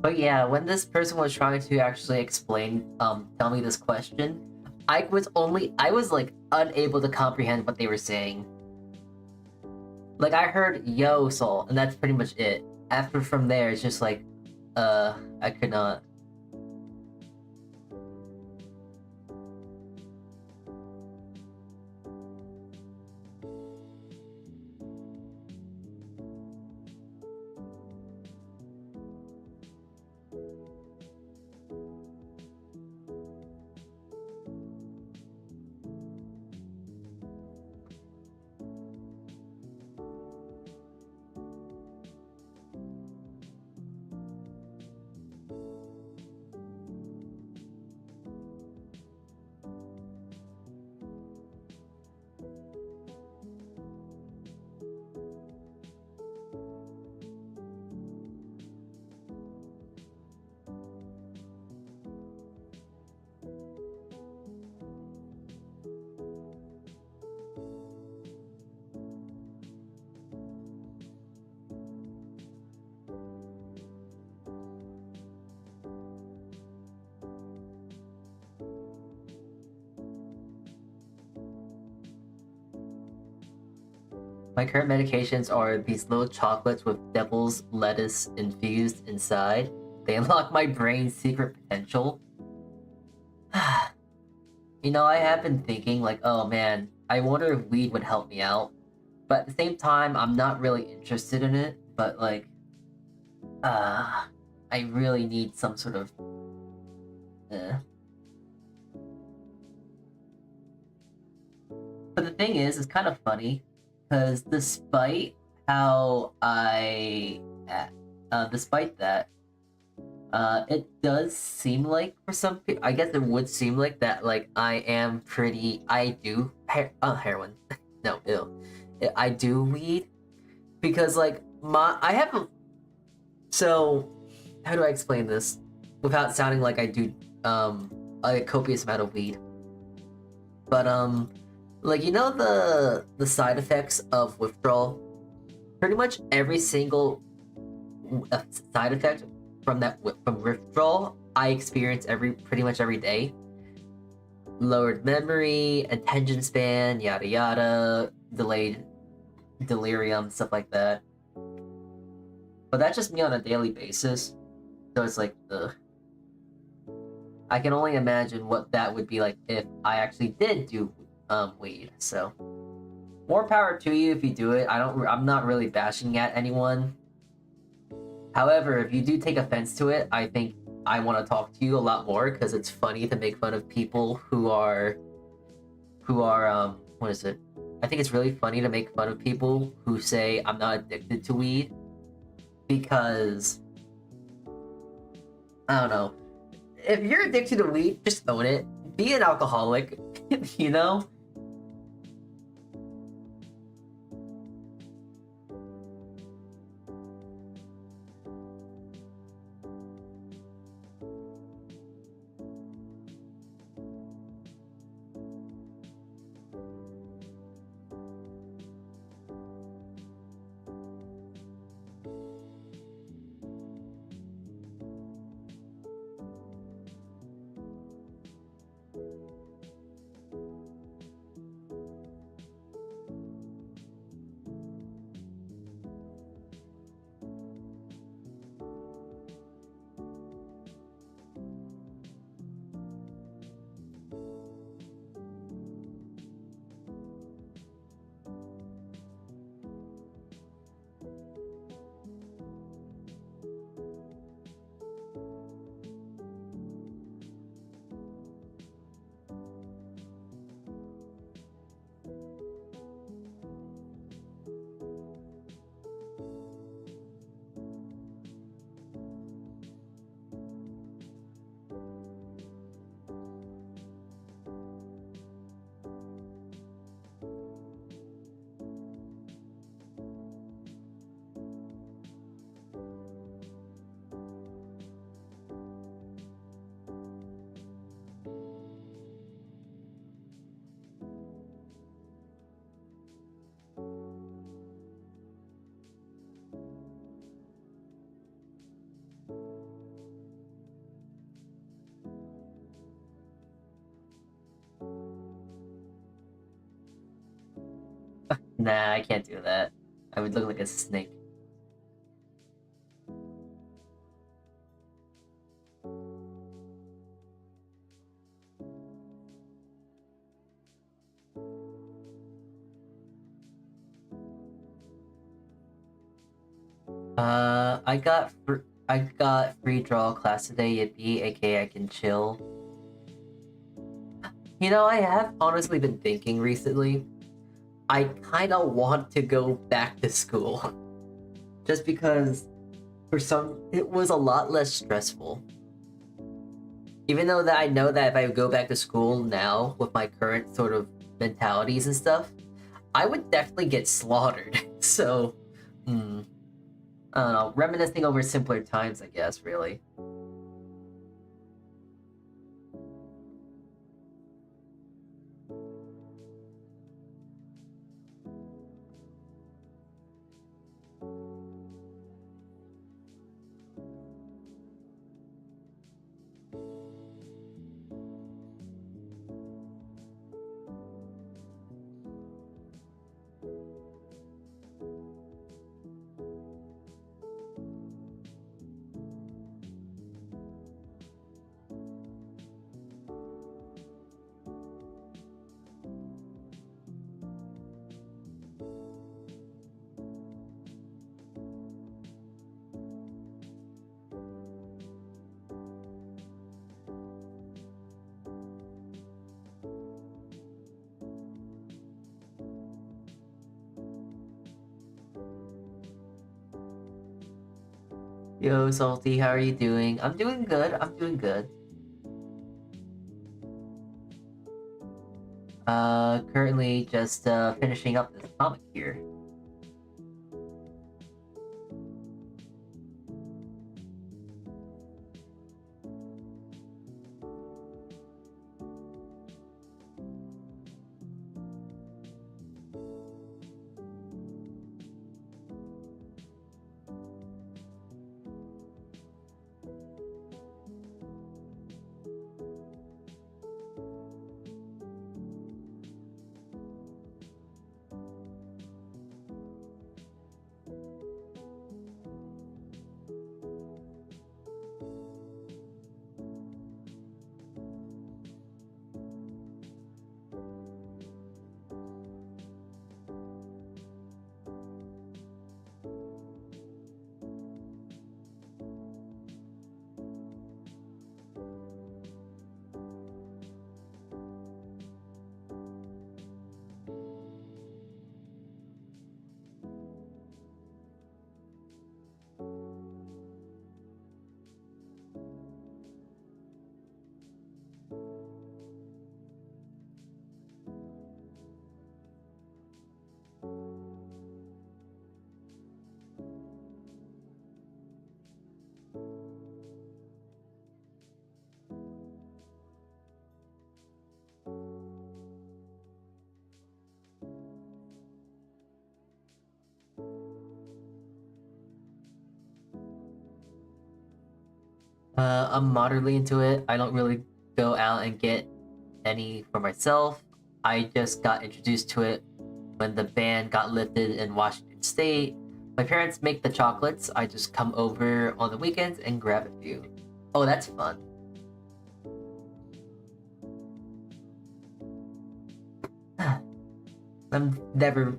But yeah, when this person was trying to actually tell me this question, I was like unable to comprehend what they were saying. Like I heard "yo, Soul," and that's pretty much it. After from there, it's just like, I could not. My current medications are these little chocolates with devil's lettuce infused inside. They unlock my brain's secret potential. You know, I have been thinking, like, oh man, I wonder if weed would help me out. But at the same time, I'm not really interested in it. But, like, I really need some sort of. But the thing is, it's kind of funny because despite that, it does seem like for some people, I guess it would seem like that, like I do heroin. No, ew. I do weed because like I have so how do I explain this without sounding like I do a copious amount of weed? But like you know the side effects of withdrawal, pretty much every single side effect from withdrawal I experience pretty much every day. Lowered memory, attention span, yada yada, delayed delirium, stuff like that. But that's just me on a daily basis. So it's like, ugh. I can only imagine what that would be like if I actually did do weed. So more power to you if you do it. I'm not really bashing at anyone. However, if you do take offense to it, I think I want to talk to you a lot more because it's funny to make fun of people who are what is it? I think it's really funny to make fun of people who say I'm not addicted to weed because I don't know. If you're addicted to weed, just own it. Be an alcoholic, you know? Nah, I can't do that. I would look like a snake. I got free draw class today, yippee, aka I can chill. You know, I have honestly been thinking recently, I kinda want to go back to school. Just because it was a lot less stressful. Even though that I know that if I go back to school now with my current sort of mentalities and stuff, I would definitely get slaughtered. So, I don't know, reminiscing over simpler times, I guess, really. Yo, Salty, how are you doing? I'm doing good, I'm doing good. Currently just finishing up this comic here. I'm moderately into it. I don't really go out and get any for myself. I just got introduced to it when the ban got lifted in Washington State. My parents make the chocolates. I just come over on the weekends and grab a few. Oh, that's fun. I've never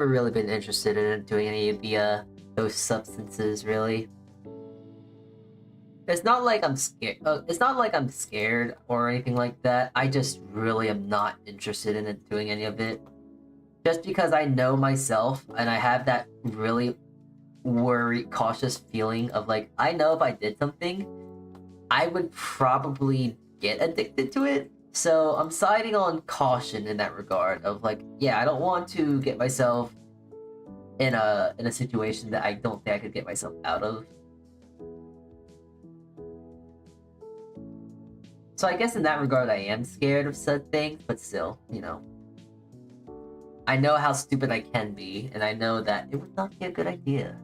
really been interested in doing any of the those substances really. It's not like I'm scared. It's not like I'm scared or anything like that. I just really am not interested in doing any of it. Just because I know myself and I have that really cautious feeling of like, I know if I did something, I would probably get addicted to it. So I'm siding on caution in that regard of like, yeah, I don't want to get myself in a situation that I don't think I could get myself out of. So I guess in that regard, I am scared of said things, but still, you know. I know how stupid I can be, and I know that it would not be a good idea.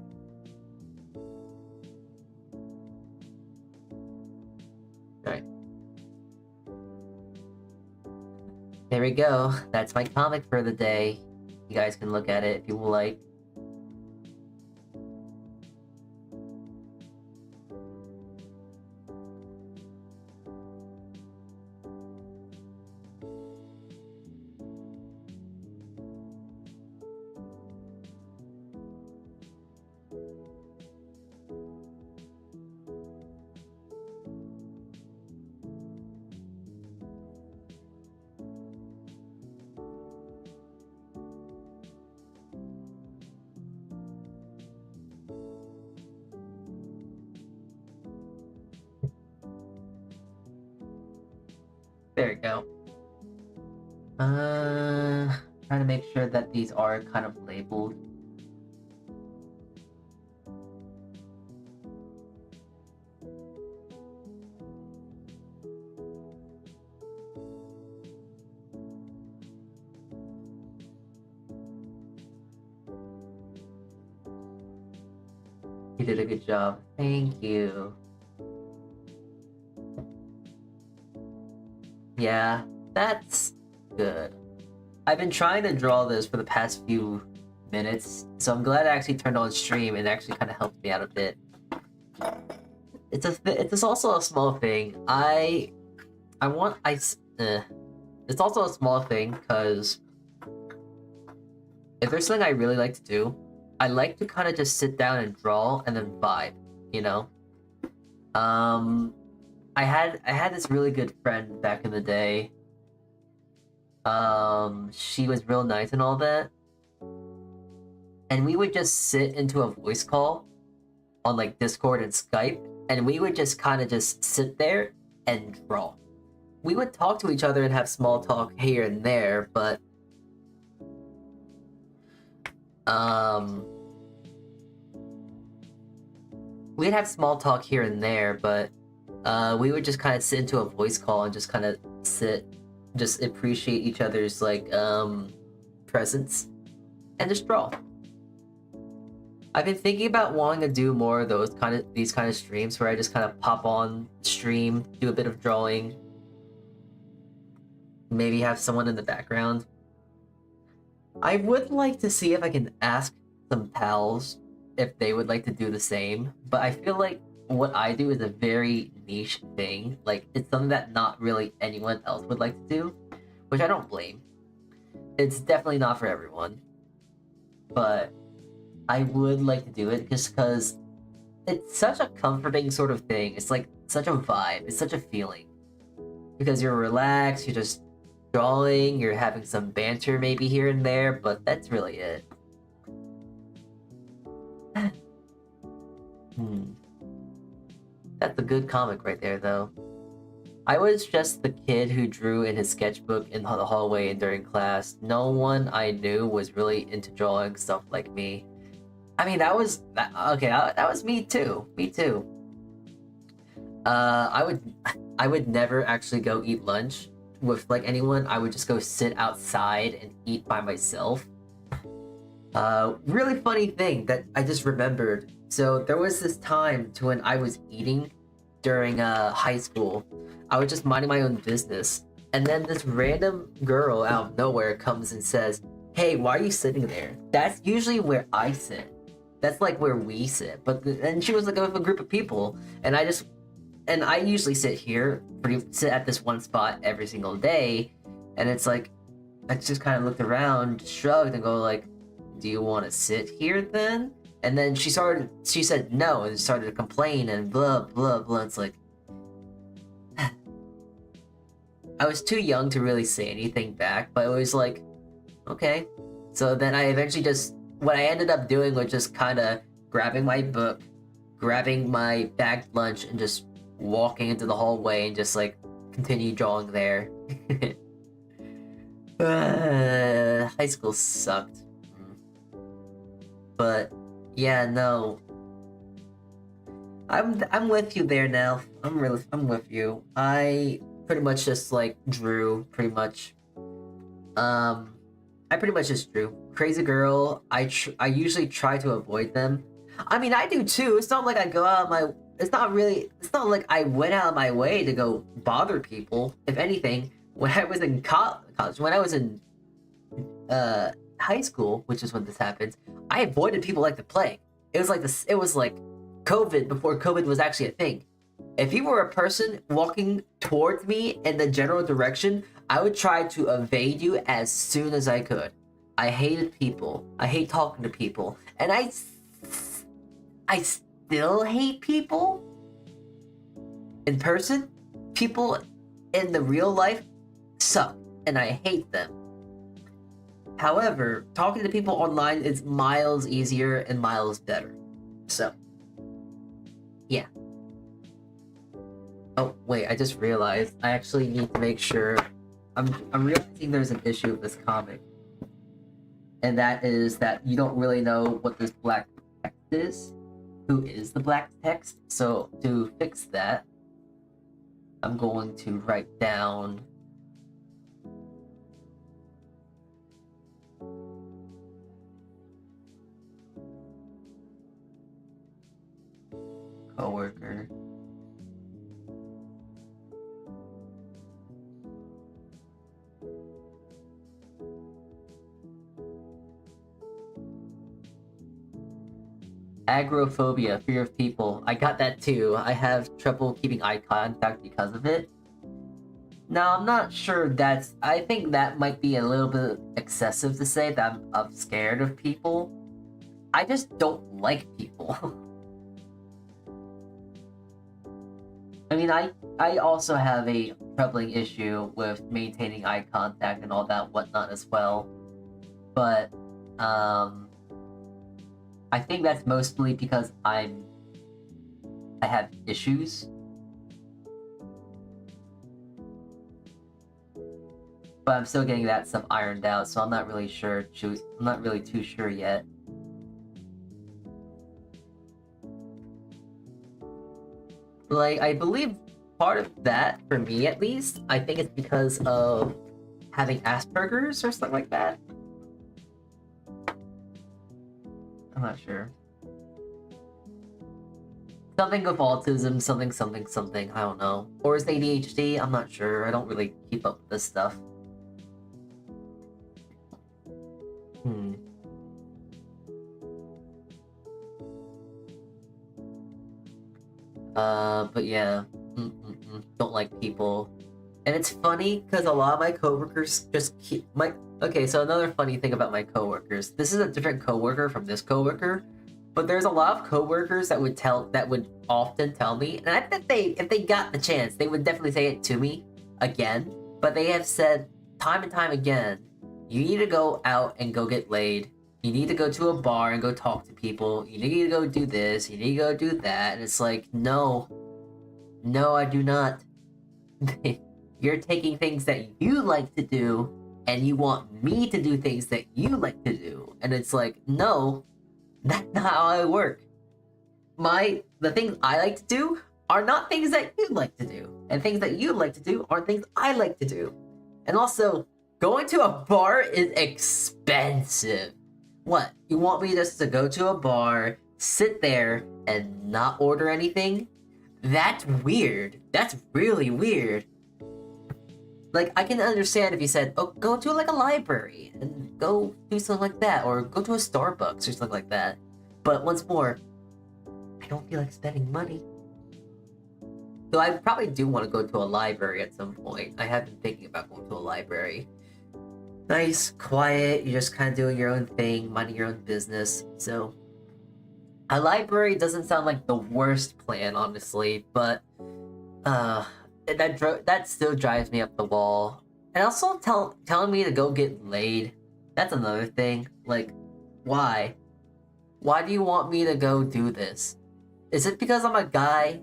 Alright. There we go. That's my comic for the day. You guys can look at it if you would like. There we go. Trying to make sure that these are kind of labeled. You did a good job. Thank you. Yeah, that's good. I've been trying to draw this for the past few minutes, so I'm glad I actually turned on stream and actually kind of helped me out a bit. It's also a small thing. It's also a small thing because if there's something I really like to do, I like to kind of just sit down and draw and then vibe, you know? I had this really good friend back in the day. She was real nice and all that. And we would just sit into a voice call on like Discord and Skype, and we would just kind of just sit there and draw. We would talk to each other and have small talk here and there, but we'd have small talk here and there, but we would just kind of sit into a voice call and just kind of just appreciate each other's like presence and just draw. I've been thinking about wanting to do more of these kind of streams where I just kind of pop on stream, do a bit of drawing, maybe have someone in the background. I would like to see if I can ask some pals if they would like to do the same, but I feel like what I do is a very niche thing. Like, it's something that not really anyone else would like to do, which I don't blame. It's definitely not for everyone, but I would like to do it just because it's such a comforting sort of thing. It's like such a vibe. It's such a feeling. Because you're relaxed, you're just drawing, you're having some banter maybe here and there, but that's really it. That's a good comic right there, though. I was just the kid who drew in his sketchbook in the hallway and during class. No one I knew was really into drawing stuff like me. I mean, that was me too. Me too. I would never actually go eat lunch with like anyone. I would just go sit outside and eat by myself. Really funny thing that I just remembered. So there was this time to when I was eating during high school. I was just minding my own business, and then this random girl out of nowhere comes and says, "Hey, why are you sitting there?" That's usually where I sit. That's like where we sit. And she was like with a group of people, and I usually sit at this one spot every single day, and it's like I just kind of looked around, shrugged, and go like, "Do you want to sit here then?" And then she said no, and started to complain and blah blah blah. It's like I was too young to really say anything back, but it was like, okay. So then I eventually what I ended up doing was just kind of grabbing my book, grabbing my bagged lunch, and just walking into the hallway and just like continue drawing there. High school sucked. But yeah, no. I'm with you there now. I'm with you. I pretty much just like drew pretty much. I pretty much just drew. Crazy girl. I usually try to avoid them. I mean, I do too. It's not like I go out of my. It's not like I went out of my way to go bother people. If anything, when I was in college, when I was in high school, which is when this happens, I avoided people like the plague. It was like this. It was like COVID before COVID was actually a thing. If you were a person walking towards me in the general direction, I would try to evade you as soon as I could. I hated people. I hate talking to people, and I still hate people in person. People in the real life suck, and I hate them. However, talking to people online is miles easier and miles better. So, yeah. Oh, wait, I just realized I actually need to make sure. I'm realizing there's an issue with this comic. And that is that you don't really know what this black text is. Who is the black text? So, to fix that, I'm going to write down coworker. Agoraphobia, fear of people. I got that too. I have trouble keeping eye contact because of it. Now, I'm not sure that's... I think that might be a little bit excessive to say that I'm scared of people. I just don't like people. I mean, I also have a troubling issue with maintaining eye contact and all that whatnot as well. But, I think that's mostly because I have issues. But I'm still getting that stuff ironed out, so I'm not really sure. I'm not really too sure yet. Like, I believe part of that, for me at least, I think it's because of having Asperger's or something like that. I'm not sure. Something with autism, something, I don't know. Or is it ADHD? I'm not sure. I don't really keep up with this stuff. But yeah. Don't like people. And it's funny, because a lot of my coworkers just keep... Okay, so another funny thing about my coworkers. This is a different coworker from this coworker, but there's a lot of coworkers that would often tell me, and I bet if they got the chance, they would definitely say it to me again. But they have said time and time again, you need to go out and go get laid. You need to go to a bar and go talk to people. You need to go do this. You need to go do that. And it's like, no, I do not. You're taking things that you like to do, and you want me to do things that you like to do. And it's like, no, that's not how I work. The things I like to do are not things that you like to do. And things that you like to do aren't things I like to do. And also, going to a bar is expensive. What? You want me just to go to a bar, sit there, and not order anything? That's weird. That's really weird. Like, I can understand if you said, oh, go to like a library and go do something like that, or go to a Starbucks or something like that. But once more, I don't feel like spending money. Though I probably do want to go to a library at some point. I have been thinking about going to a library. Nice, quiet, you're just kind of doing your own thing, minding your own business. So, a library doesn't sound like the worst plan, honestly, but that still drives me up the wall. And also telling me to go get laid, that's another thing. Like, why? Why do you want me to go do this? Is it because I'm a guy?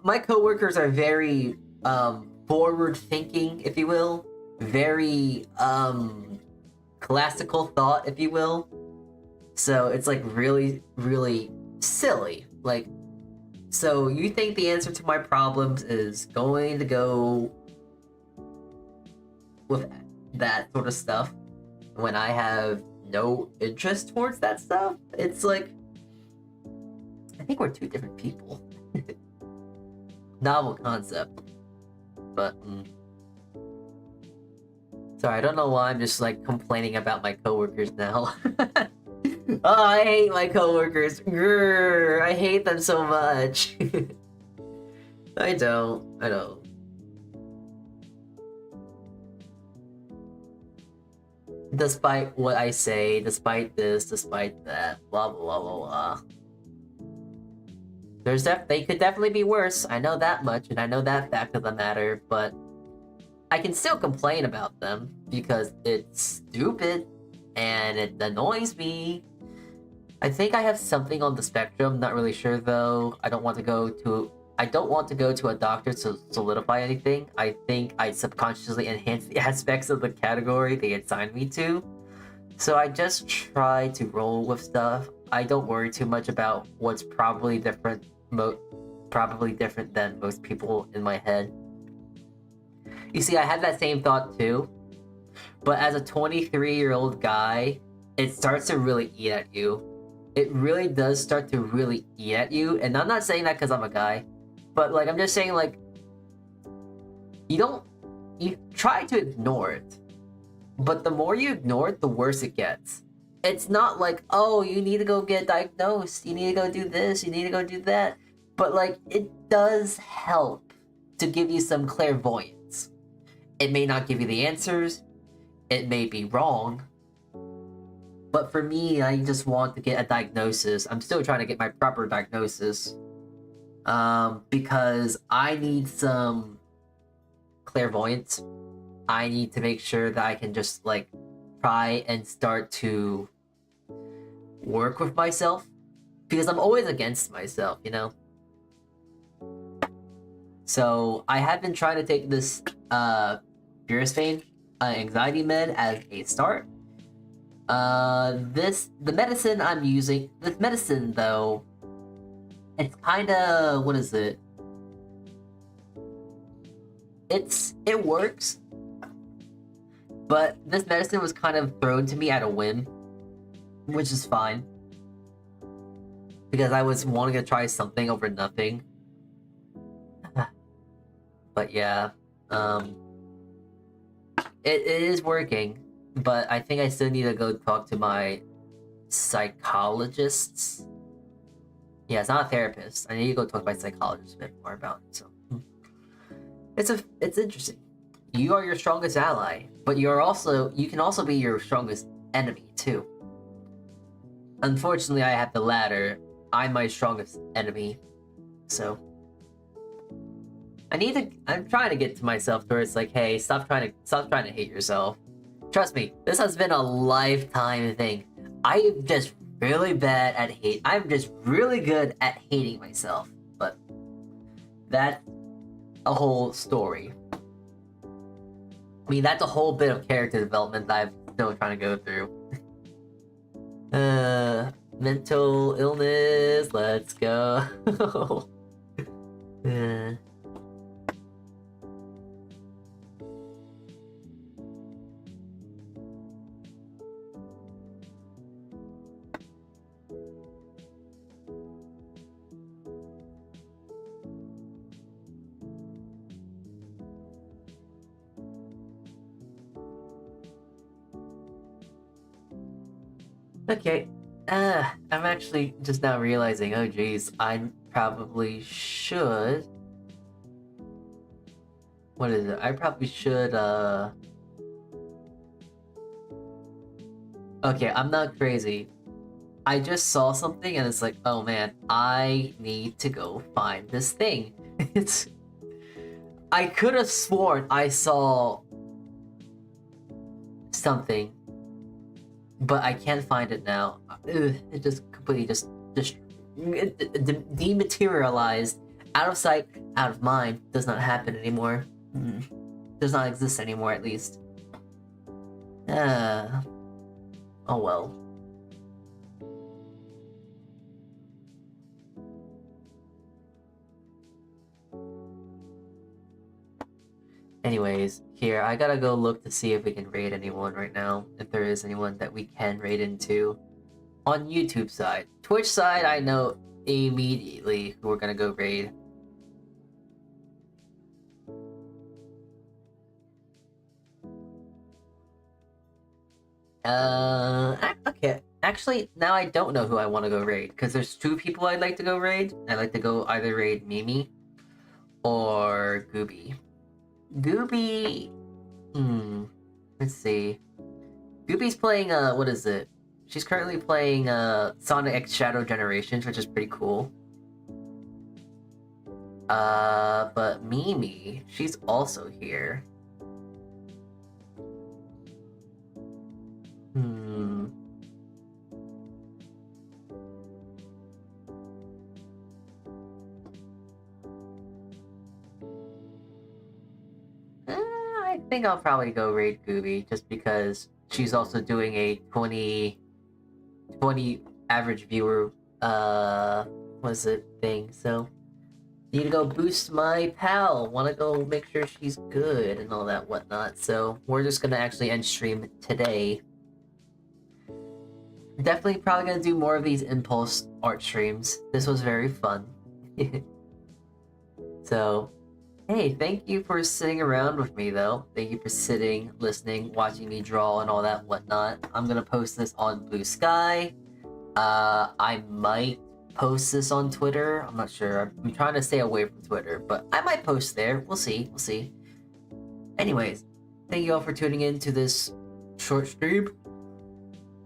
My coworkers are very forward thinking, if you will. Very classical thought, if you will. So it's like really, really silly. Like, so you think the answer to my problems is going to go with that sort of stuff when I have no interest towards that stuff? It's like, I think we're two different people. Novel concept. But, Sorry, I don't know why I'm just like complaining about my coworkers now. Oh, I hate my coworkers. Grrr, I hate them so much. I don't. Despite what I say, despite this, despite that, blah blah blah blah. They could definitely be worse. I know that much, and I know that fact of the matter. But I can still complain about them because it's stupid and it annoys me. I think I have something on the spectrum. Not really sure though. I don't want to go to a doctor to solidify anything. I think I subconsciously enhance the aspects of the category they assigned me to. So I just try to roll with stuff. I don't worry too much about what's probably different than most people in my head. You see, I had that same thought too. But as a 23-year-old guy, it starts to really eat at you. It really does start to really eat at you. And I'm not saying that because I'm a guy. But like, I'm just saying like, you try to ignore it. But the more you ignore it, the worse it gets. It's not like, oh, you need to go get diagnosed. You need to go do this. You need to go do that. But like, it does help to give you some clairvoyance. It may not give you the answers. It may be wrong. But for me, I just want to get a diagnosis. I'm still trying to get my proper diagnosis. Because I need some clairvoyance. I need to make sure that I can just like try and start to work with myself. Because I'm always against myself, you know? So I have been trying to take this Burisphane anxiety med as a start. The medicine I'm using, this medicine though, it's kind of, what is it? It works, but this medicine was kind of thrown to me at a whim, which is fine. Because I was wanting to try something over nothing. But yeah, it is working, but I think I still need to go talk to my psychologists. Yeah, it's not a therapist. I need to go talk to my psychologist a bit more about it. So it's interesting. You are your strongest ally, but you can also be your strongest enemy too. Unfortunately, I have the latter. I'm my strongest enemy. So I'm trying to get to myself where it's like, hey, stop trying to hate yourself. Trust me, this has been a lifetime thing. I am just really bad at hate. I'm just really good at hating myself. But that's a whole story. I mean, that's a whole bit of character development that I'm still trying to go through. Mental illness, let's go. Okay, I'm actually just now realizing, oh geez, I probably should... What is it? I probably should, Okay, I'm not crazy. I just saw something and it's like, oh man, I need to go find this thing. I could have sworn I saw something, but I can't find it now. It just completely just dematerialized. Out of sight, out of mind. Does not happen anymore. Does not exist anymore, at least. Oh well. Anyways, here, I gotta go look to see if we can raid anyone right now. If there is anyone that we can raid into. On YouTube side. Twitch side, I know immediately who we're gonna go raid. Okay. Actually, now I don't know who I want to go raid, because there's two people I'd like to go raid. I'd like to go either raid Mimi or Gooby. Gooby... Let's see. Gooby's playing, what is it? She's currently playing, Sonic X Shadow Generations, which is pretty cool. But Mimi, she's also here. I think I'll probably go raid Gooby, just because she's also doing a 20 average viewer, what is it, thing, so... Need to go boost my pal, wanna go make sure she's good and all that whatnot, so we're just gonna actually end stream today. Definitely probably gonna do more of these impulse art streams. This was very fun. So, hey, thank you for sitting around with me though. Thank you for sitting, listening, watching me draw and all that whatnot. I'm gonna post this on Blue Sky. I might post this on Twitter. I'm not sure. I'm trying to stay away from Twitter, but I might post there. We'll see. We'll see. Anyways, thank you all for tuning in to this short stream.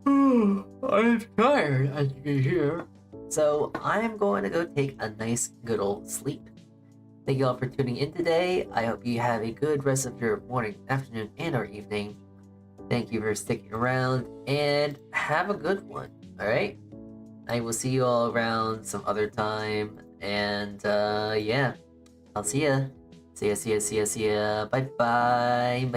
I'm tired, as you can hear. So I'm going to go take a nice good old sleep. Thank you all for tuning in today. I hope you have a good rest of your morning, afternoon, and or evening. Thank you for sticking around, and have a good one, alright? I will see you all around some other time, and yeah, I'll see ya. See ya. Bye bye.